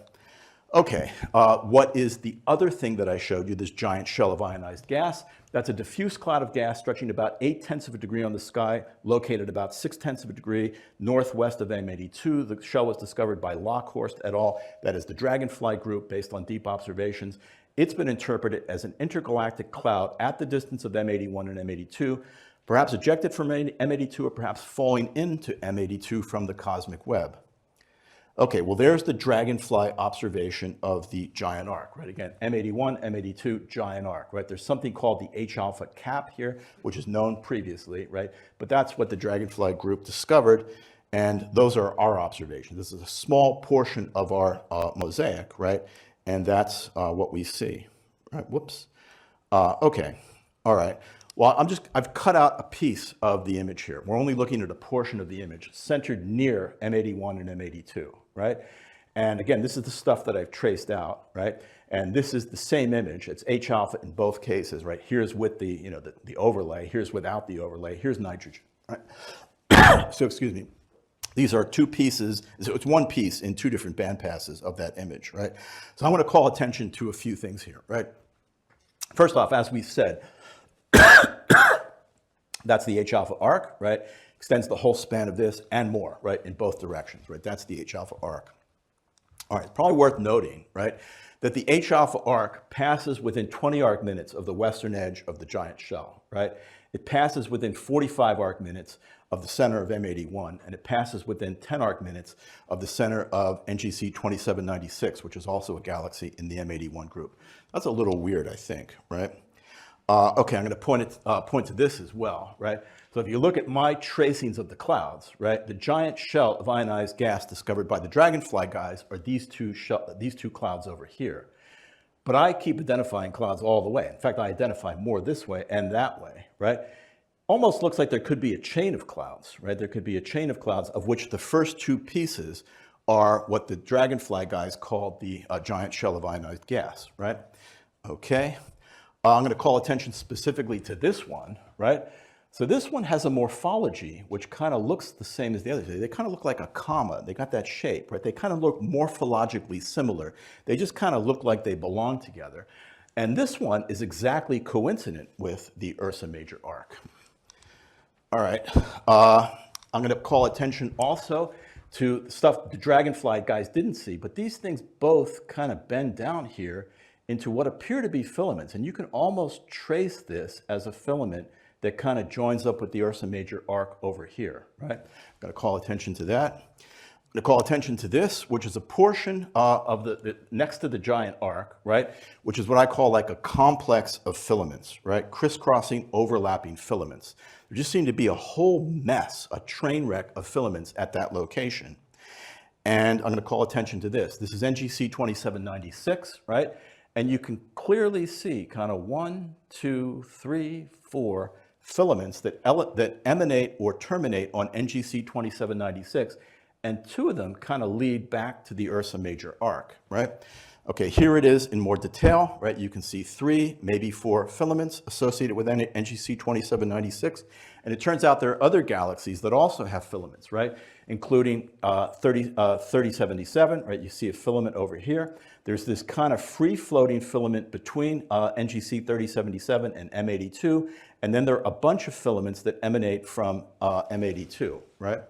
Okay, what is the other thing that I showed you, this giant shell of ionized gas? That's a diffuse cloud of gas stretching about 0.8 of a degree on the sky, located about 0.6 of a degree northwest of M82. The shell was discovered by Lockhorst et al. That is the Dragonfly group based on deep observations. It's been interpreted as an intergalactic cloud at the distance of M81 and M82, perhaps ejected from M82 or perhaps falling into M82 from the cosmic web. Okay, well, there's the Dragonfly observation of the giant arc, right? Again, M81, M82, giant arc, right? There's something called the H-alpha cap here, which is known previously, right? But that's what the Dragonfly group discovered, and those are our observations. This is a small portion of our mosaic, right? And that's what we see, right? Whoops. Okay, all right. Well, I've cut out a piece of the image here. We're only looking at a portion of the image centered near M81 and M82, right? And again, this is the stuff that I've traced out, right? And this is the same image. It's H-alpha in both cases, right? Here's with the, the overlay. Here's without the overlay. Here's nitrogen, right? So, excuse me. These are 2 pieces. So it's 1 piece in 2 different band passes of that image, right? So I want to call attention to a few things here, right? First off, as we said, that's the H-alpha arc, right? Extends the whole span of this and more, right? In both directions, right? That's the H-alpha arc. All right, it's probably worth noting, right, that the H-alpha arc passes within 20 arc minutes of the western edge of the giant shell, right? It passes within 45 arc minutes of the center of M81, and it passes within 10 arc minutes of the center of NGC 2796, which is also a galaxy in the M81 group. That's a little weird, I think, right? Okay, I'm going to point to this as well, right? So if you look at my tracings of the clouds, right, the giant shell of ionized gas discovered by the Dragonfly guys are these two clouds over here. But I keep identifying clouds all the way. In fact, I identify more this way and that way, right? Almost looks like there could be a chain of clouds, right? There could be a chain of clouds of which the first 2 pieces are what the Dragonfly guys called the giant shell of ionized gas, right? Okay. I'm going to call attention specifically to this one, right? So this one has a morphology which kind of looks the same as the others. They kind of look like a comma. They got that shape, right? They kind of look morphologically similar. They just kind of look like they belong together. And this one is exactly coincident with the Ursa Major arc. All right. I'm going to call attention also to stuff the Dragonfly guys didn't see, but these things both kind of bend down here into what appear to be filaments. And you can almost trace this as a filament that kind of joins up with the Ursa Major arc over here, right? I'm going to call attention to that. I'm going to call attention to this, which is a portion of the next to the giant arc, right? Which is what I call like a complex of filaments, right? Crisscrossing, overlapping filaments. There just seemed to be a whole mess, a train wreck of filaments at that location. And I'm going to call attention to this. This is NGC 2796, right? And you can clearly see kind of 1, 2, 3, 4, filaments that emanate or terminate on NGC 2796, and 2 of them kind of lead back to the Ursa Major arc, right? Okay, here it is in more detail, right? You can see 3, maybe 4 filaments associated with NGC 2796, and it turns out there are other galaxies that also have filaments, right? Including 3077, right? You see a filament over here. There's this kind of free-floating filament between NGC 3077 and M82, and then there are a bunch of filaments that emanate from M82, right?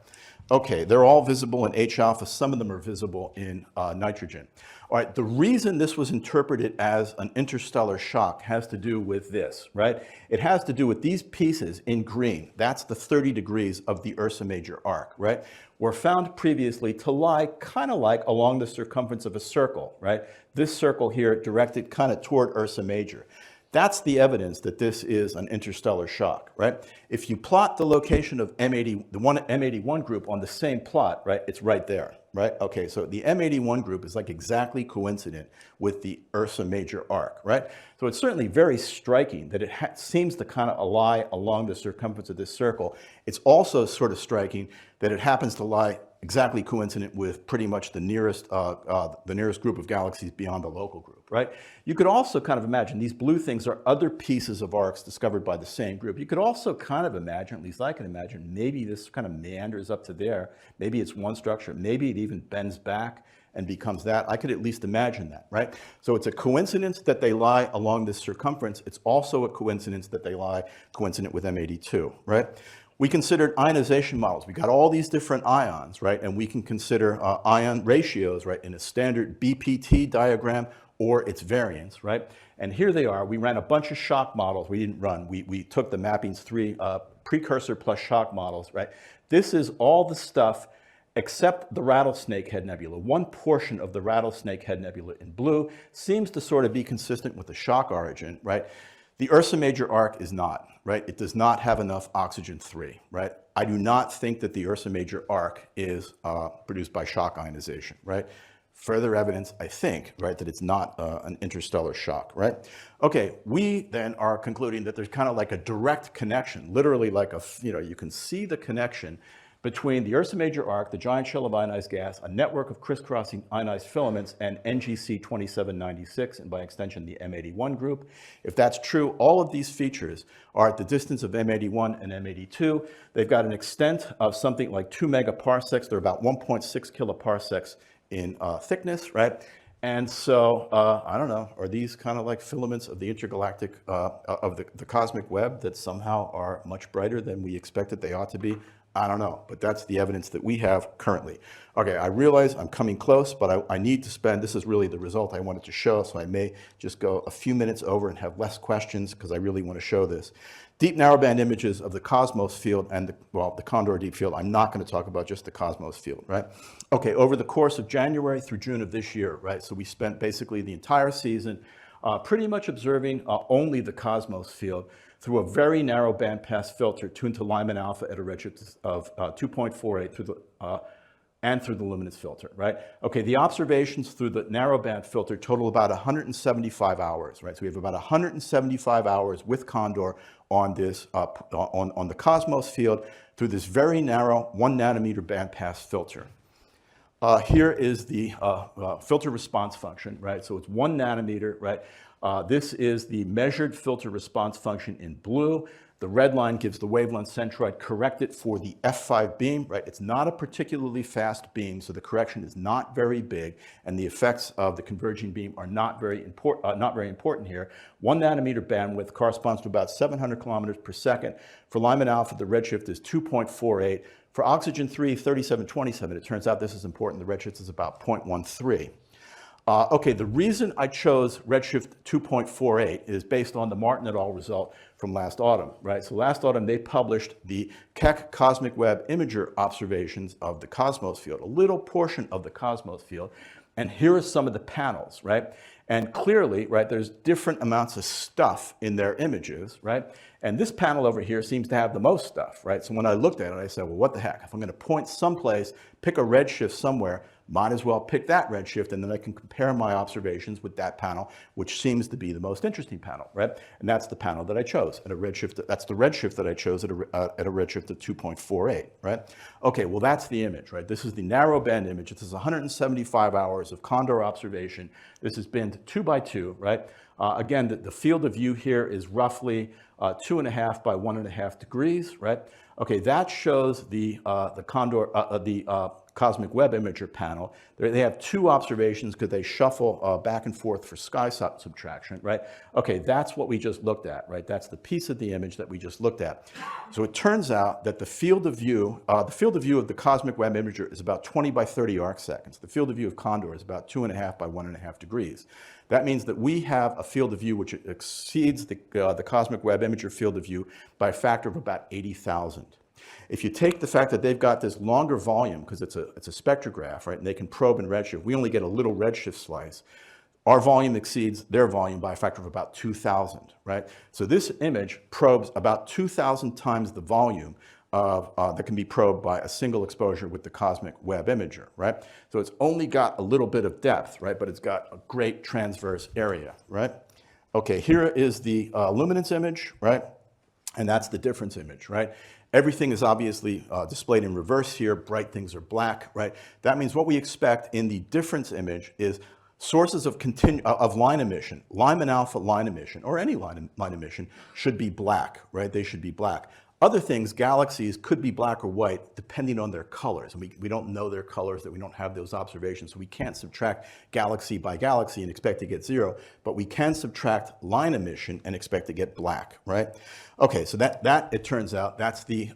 Okay, they're all visible in H-alpha. Some of them are visible in nitrogen. All right, the reason this was interpreted as an interstellar shock has to do with this, right? It has to do with these pieces in green. That's the 30 degrees of the Ursa Major arc, right? Were found previously to lie kind of like along the circumference of a circle, right? This circle here directed kind of toward Ursa Major. That's the evidence that this is an interstellar shock, right? If you plot the location of M80, the M81 group on the same plot, right, it's right there, right? Okay, so the M81 group is like exactly coincident with the Ursa Major arc, right? So it's certainly very striking that it seems to kind of lie along the circumference of this circle. It's also sort of striking that it happens to lie exactly coincident with pretty much the nearest group of galaxies beyond the local group, right? You could also kind of imagine these blue things are other pieces of arcs discovered by the same group. You could also kind of imagine, at least I can imagine, maybe this kind of meanders up to there. Maybe it's one structure. Maybe it even bends back and becomes that. I could at least imagine that, right? So it's a coincidence that they lie along this circumference. It's also a coincidence that they lie coincident with M82, right? We considered ionization models. We got all these different ions, right? And we can consider ion ratios, right, in a standard BPT diagram or its variance, right? And here they are. We ran a bunch of shock models. We didn't run. We took the mappings 3 precursor plus shock models, right? This is all the stuff except the Rattlesnake Head Nebula. One portion of the Rattlesnake Head Nebula in blue seems to sort of be consistent with the shock origin, right? The Ursa Major arc is not, right? It does not have enough oxygen-3, right? I do not think that the Ursa Major arc is produced by shock ionization, right? Further evidence, I think, right, that it's not an interstellar shock, right? Okay, we then are concluding that there's kind of like a direct connection, literally like a, you can see the connection between the Ursa Major arc, the giant shell of ionized gas, a network of crisscrossing ionized filaments, and NGC 2796, and by extension, the M81 group. If that's true, all of these features are at the distance of M81 and M82. They've got an extent of something like 2 megaparsecs. They're about 1.6 kiloparsecs in thickness, right? And so, I don't know, are these kind of like filaments of the intergalactic, of the cosmic web that somehow are much brighter than we expected they ought to be? I don't know, but that's the evidence that we have currently. Okay, I realize I'm coming close, but I need to spend, this is really the result I wanted to show, so I may just go a few minutes over and have less questions because I really want to show this. Deep narrowband images of the cosmos field and the Condor deep field. I'm not going to talk about just the cosmos field, right? Okay, over the course of January through June of this year, right? So we spent basically the entire season pretty much observing only the cosmos field through a very narrow bandpass filter tuned to Lyman-alpha at a redshift of 2.48 through the and through the luminance filter, right? Okay, the observations through the narrowband filter total about 175 hours, right? So we have about 175 hours with Condor on this on the cosmos field through this very narrow 1 nanometer bandpass filter. Here is the filter response function, right? So it's 1 nanometer, right? This is the measured filter response function in blue. The red line gives the wavelength centroid corrected for the F5 beam, right? It's not a particularly fast beam, so the correction is not very big, and the effects of the converging beam are not very important here. 1 nanometer bandwidth corresponds to about 700 kilometers per second. For Lyman-alpha, the redshift is 2.48. For oxygen-3, 3727, it turns out this is important. The redshift is about 0.13. Okay, the reason I chose redshift 2.48 is based on the Martin et al. Result from last autumn, right? So last autumn, they published the Keck Cosmic Web Imager observations of the cosmos field, a little portion of the cosmos field. And here are some of the panels, right? And clearly, right, there's different amounts of stuff in their images, right? And this panel over here seems to have the most stuff, right? So when I looked at it, I said, well, what the heck? If I'm going to point someplace, pick a redshift somewhere, might as well pick that redshift, and then I can compare my observations with that panel, which seems to be the most interesting panel, right? And that's the panel that I chose at a redshift. That's the redshift that I chose at a redshift of 2.48, right? Okay, well, that's the image, right? This is the narrow band image. This is 175 hours of Condor observation. This has been 2 by 2, right? Again, the field of view here is roughly 2.5 by 1.5 degrees, right? Okay, that shows the Condor, Cosmic Web Imager panel. They have 2 observations because they shuffle back and forth for sky subtraction, right? Okay, that's what we just looked at, right? That's the piece of the image that we just looked at. So it turns out that the field of view of the Cosmic Web Imager is about 20 by 30 arc seconds. The field of view of Condor is about 2.5 by 1.5 degrees. That means that we have a field of view which exceeds the Cosmic Web Imager field of view by a factor of about 80,000. If you take the fact that they've got this longer volume, because it's a spectrograph, right, and they can probe in redshift, we only get a little redshift slice. Our volume exceeds their volume by a factor of about 2,000, right? So this image probes about 2,000 times the volume of, that can be probed by a single exposure with the Cosmic Web Imager, right? So it's only got a little bit of depth, right, but it's got a great transverse area, right? Okay, here is the luminance image, right? And that's the difference image, right? Everything is obviously displayed in reverse here. Bright things are black, right? That means what we expect in the difference image is sources of line emission, Lyman-alpha line emission, or any line emission, should be black, right? They should be black. Other things, galaxies, could be black or white depending on their colors. And we don't know their colors, that we don't have those observations. So we can't subtract galaxy by galaxy and expect to get 0, but we can subtract line emission and expect to get black, right? Okay, so that it turns out, that's the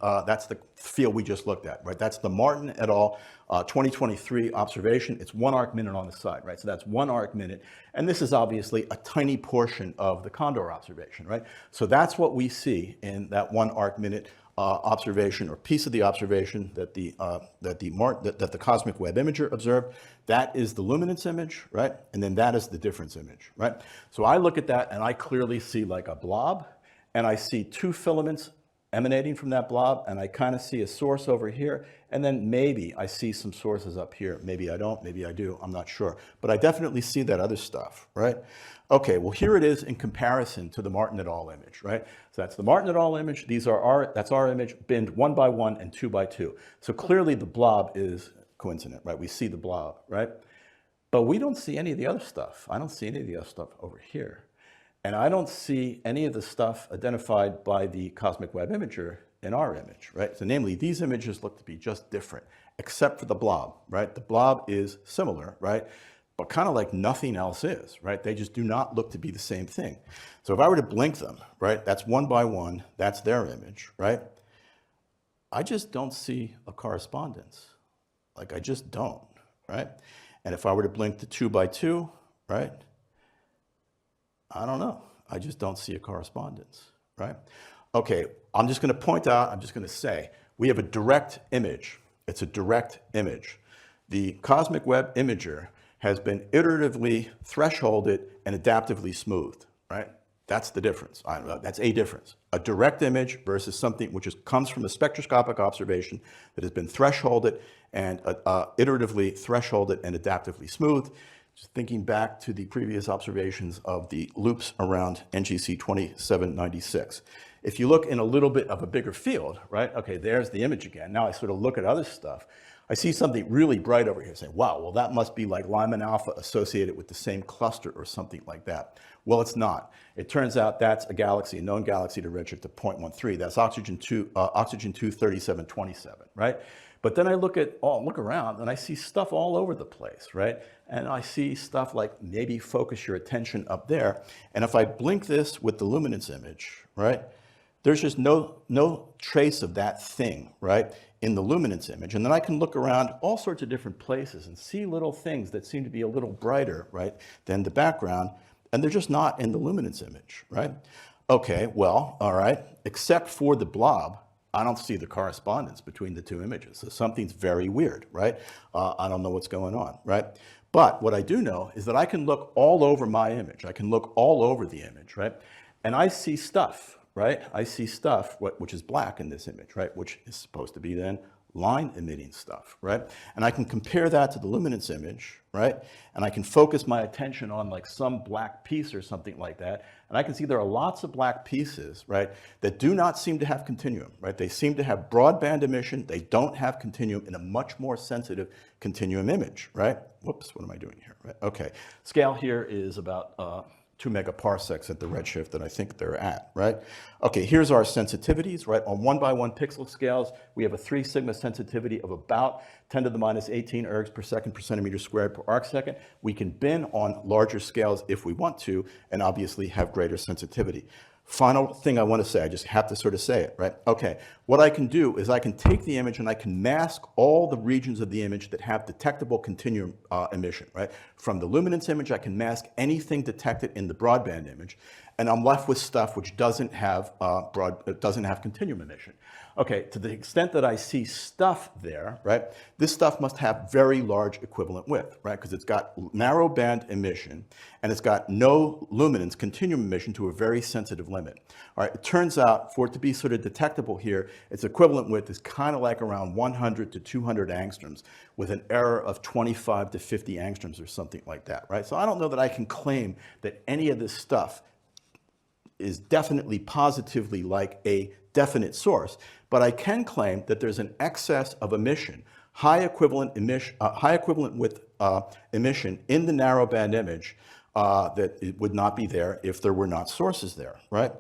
field we just looked at, right? That's the Martin et al. 2023 observation. It's 1 arc minute on the side, right? So that's 1 arc minute. And this is obviously a tiny portion of the Condor observation, right? So that's what we see in that 1 arc minute observation, or piece of the observation that the Cosmic Web Imager observed. That is the luminance image, right? And then that is the difference image, right? So I look at that and I clearly see like a blob, and I see 2 filaments emanating from that blob, and I kind of see a source over here, and then maybe I see some sources up here. Maybe I don't, maybe I do, I'm not sure. But I definitely see that other stuff, right? Okay, well, here it is in comparison to the Martin et al. Image, right? So that's the Martin et al. Image. That's our image, binned 1 by 1 and 2 by 2. So clearly the blob is coincident, right? We see the blob, right? But we don't see any of the other stuff. I don't see any of the other stuff over here. And I don't see any of the stuff identified by the Cosmic Web Imager in our image, right? So namely, these images look to be just different, except for the blob, right? The blob is similar, right? But kind of like nothing else is, right? They just do not look to be the same thing. So if I were to blink them, right? That's 1 by 1, that's their image, right? I just don't see a correspondence. Like, I just don't, right? And if I were to blink the 2 by 2, right? I don't know. I just don't see a correspondence, right? Okay, I'm just going to point out, I'm just going to say, we have a direct image. It's a direct image. The Cosmic Web Imager has been iteratively thresholded and adaptively smoothed, right? That's the difference. That's a difference. A direct image versus something which comes from a spectroscopic observation that has been thresholded and iteratively thresholded and adaptively smoothed. Just thinking back to the previous observations of the loops around NGC 2796. If you look in a little bit of a bigger field, right? Okay, there's the image again. Now I sort of look at other stuff. I see something really bright over here, saying, wow, well, that must be like Lyman-alpha associated with the same cluster or something like that. Well, it's not. It turns out that's a galaxy, a known galaxy to redshift of 0.13. That's oxygen 23727, right? But then I look around and I see stuff all over the place, right? And I see stuff like, maybe focus your attention up there. And if I blink this with the luminance image, right? There's just no trace of that thing, right, in the luminance image. And then I can look around all sorts of different places and see little things that seem to be a little brighter, right, than the background. And they're just not in the luminance image, right? Okay, well, all right, except for the blob, I don't see the correspondence between the 2 images. So something's very weird, right? I don't know what's going on, right? But what I do know is that I can look all over my image. I can look all over the image, right? And I see stuff, right? I see stuff, which is black in this image, right? Which is supposed to be then line emitting stuff, right? And I can compare that to the luminance image, right? And I can focus my attention on like some black piece or something like that. And I can see there are lots of black pieces, right, that do not seem to have continuum, right? They seem to have broadband emission. They don't have continuum in a much more sensitive continuum image, right? Whoops, what am I doing here? Right? Okay, scale here is about 2 megaparsecs at the redshift that I think they're at, right? Okay, here's our sensitivities, right? On 1 by 1 pixel scales, we have a 3 sigma sensitivity of about 10 to the minus 18 ergs per second per centimeter squared per arc second. We can bin on larger scales if we want to, and obviously have greater sensitivity. Final thing I want to say, I just have to sort of say it, right? Okay, what I can do is I can take the image and I can mask all the regions of the image that have detectable continuum emission, right? From the luminance image, I can mask anything detected in the broadband image, and I'm left with stuff which doesn't have continuum emission. Okay, to the extent that I see stuff there, right, this stuff must have very large equivalent width, right, because it's got narrow band emission and it's got no luminance continuum emission to a very sensitive limit. All right, it turns out for it to be sort of detectable here, its equivalent width is kind of like around 100 to 200 angstroms with an error of 25 to 50 angstroms or something like that, right? So I don't know that I can claim that any of this stuff is definitely positively like a definite source, but I can claim that there's an excess of emission, high equivalent with emission in the narrowband image that it would not be there if there were not sources there, right?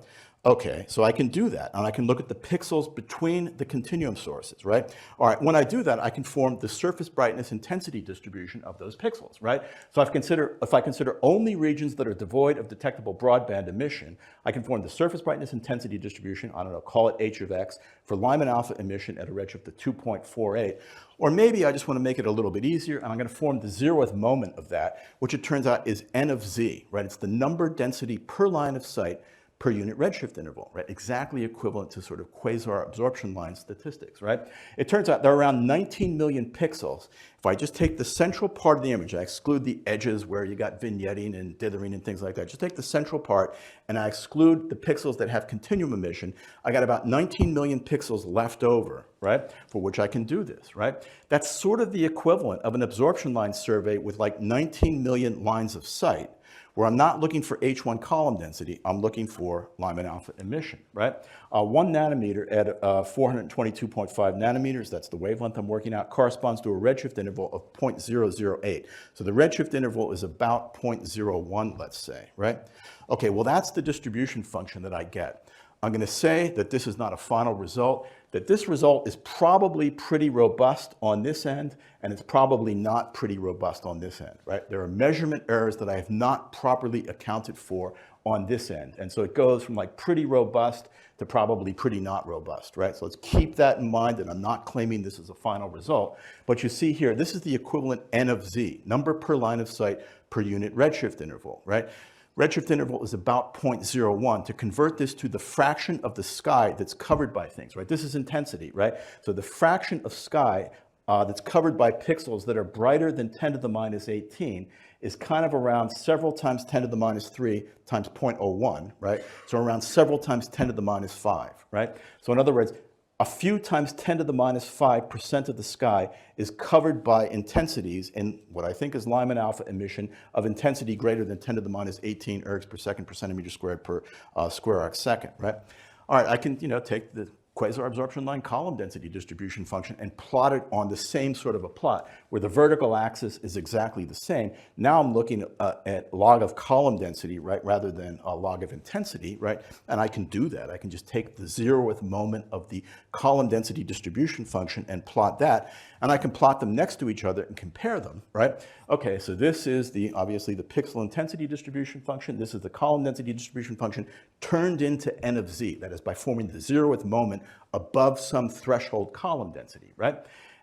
Okay, so I can do that, and I can look at the pixels between the continuum sources, right? All right, when I do that, I can form the surface brightness intensity distribution of those pixels, right? So if I consider only regions that are devoid of detectable broadband emission, I can form the surface brightness intensity distribution, I don't know, call it h of x, for Lyman-alpha emission at a redshift of 2.48. Or maybe I just want to make it a little bit easier, and I'm going to form the 0th moment of that, which it turns out is n of z, right? It's the number density per line of sight per unit redshift interval, right? Exactly equivalent to sort of quasar absorption line statistics, right? It turns out there are around 19 million pixels. If I just take the central part of the image, I exclude the edges where you got vignetting and dithering and things like that. Just take the central part and I exclude the pixels that have continuum emission. I got about 19 million pixels left over, right? For which I can do this, right? That's sort of the equivalent of an absorption line survey with like 19 million lines of sight, where I'm not looking for H1 column density, I'm looking for Lyman-alpha emission, right? 1 nanometer at 422.5 nanometers, that's the wavelength I'm working out, corresponds to a redshift interval of 0.008. So the redshift interval is about 0.01, let's say, right? Okay, well that's the distribution function that I get. I'm going to say that this is not a final result, that this result is probably pretty robust on this end, and it's probably not pretty robust on this end, right? There are measurement errors that I have not properly accounted for on this end. And so it goes from like pretty robust to probably pretty not robust, right? So let's keep that in mind, and I'm not claiming this is a final result. But you see here, this is the equivalent n of z, number per line of sight per unit redshift interval, right? Redshift interval is about 0.01. To convert this to the fraction of the sky that's covered by things, right? This is intensity, right? So the fraction of sky that's covered by pixels that are brighter than 10 to the minus 18 is kind of around several times 10 to the minus 3 times 0.01, right? So around several times 10 to the minus 5, right? So in other words, a few times 10 to the minus 5% of the sky is covered by intensities in what I think is Lyman-alpha emission of intensity greater than 10 to the minus 18 ergs per second per centimeter squared per square arc second, right? All right, I can, take the quasar absorption line column density distribution function and plot it on the same sort of a plot where the vertical axis is exactly the same. Now I'm looking at log of column density, right, rather than a log of intensity, right? And I can do that. I can just take the 0th moment of the column density distribution function and plot that. And I can plot them next to each other and compare them, right? Okay, so this is obviously the pixel intensity distribution function. This is the column density distribution function turned into n of z. That is by forming the 0th moment above some threshold column density, right?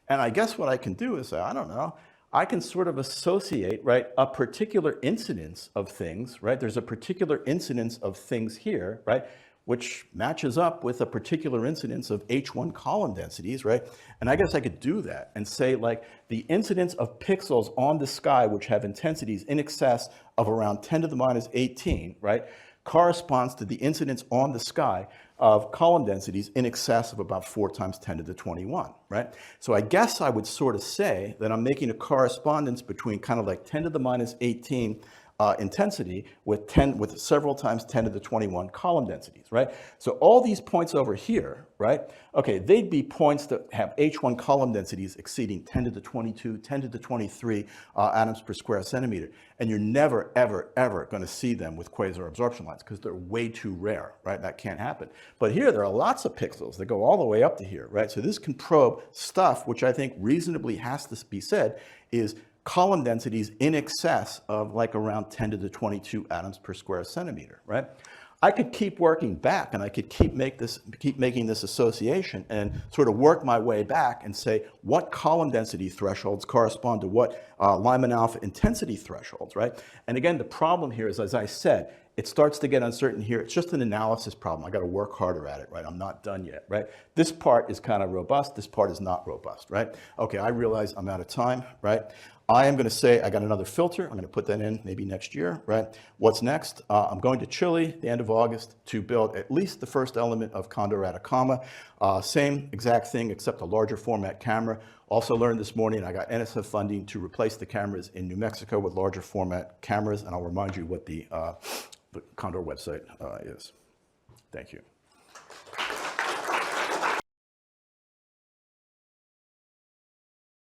And I guess what I can do is, I don't know, I can sort of associate, right, a particular incidence of things, right? There's a particular incidence of things here, right, which matches up with a particular incidence of H1 column densities, right? And I guess I could do that and say, like, the incidence of pixels on the sky which have intensities in excess of around 10 to the minus 18, right, corresponds to the incidence on the sky of column densities in excess of about 4 times 10 to the 21, right? So I guess I would sort of say that I'm making a correspondence between kind of like 10 to the minus 18 intensity with several times 10 to the 21 column densities, right? So all these points over here, right? Okay, they'd be points that have H1 column densities exceeding 10 to the 22, 10 to the 23 atoms per square centimeter. And you're never, ever, ever going to see them with quasar absorption lines because they're way too rare, right? That can't happen. But here, there are lots of pixels that go all the way up to here, right? So this can probe stuff, which I think reasonably has to be said is column densities in excess of like around 10 to the 22 atoms per square centimeter, right? I could keep working back and I could keep making this association and sort of work my way back and say what column density thresholds correspond to what Lyman-alpha intensity thresholds, right? And again, the problem here is, as I said, it starts to get uncertain here. It's just an analysis problem. I got to work harder at it, right? I'm not done yet, right? This part is kind of robust. This part is not robust, right? Okay, I realize I'm out of time, right? I am going to say I got another filter. I'm going to put that in maybe next year, right? What's next? I'm going to Chile the end of August to build at least the first element of Condor Atacama. Same exact thing except a larger format camera. Also learned this morning I got NSF funding to replace the cameras in New Mexico with larger format cameras, and I'll remind you what the Condor website is. Thank you.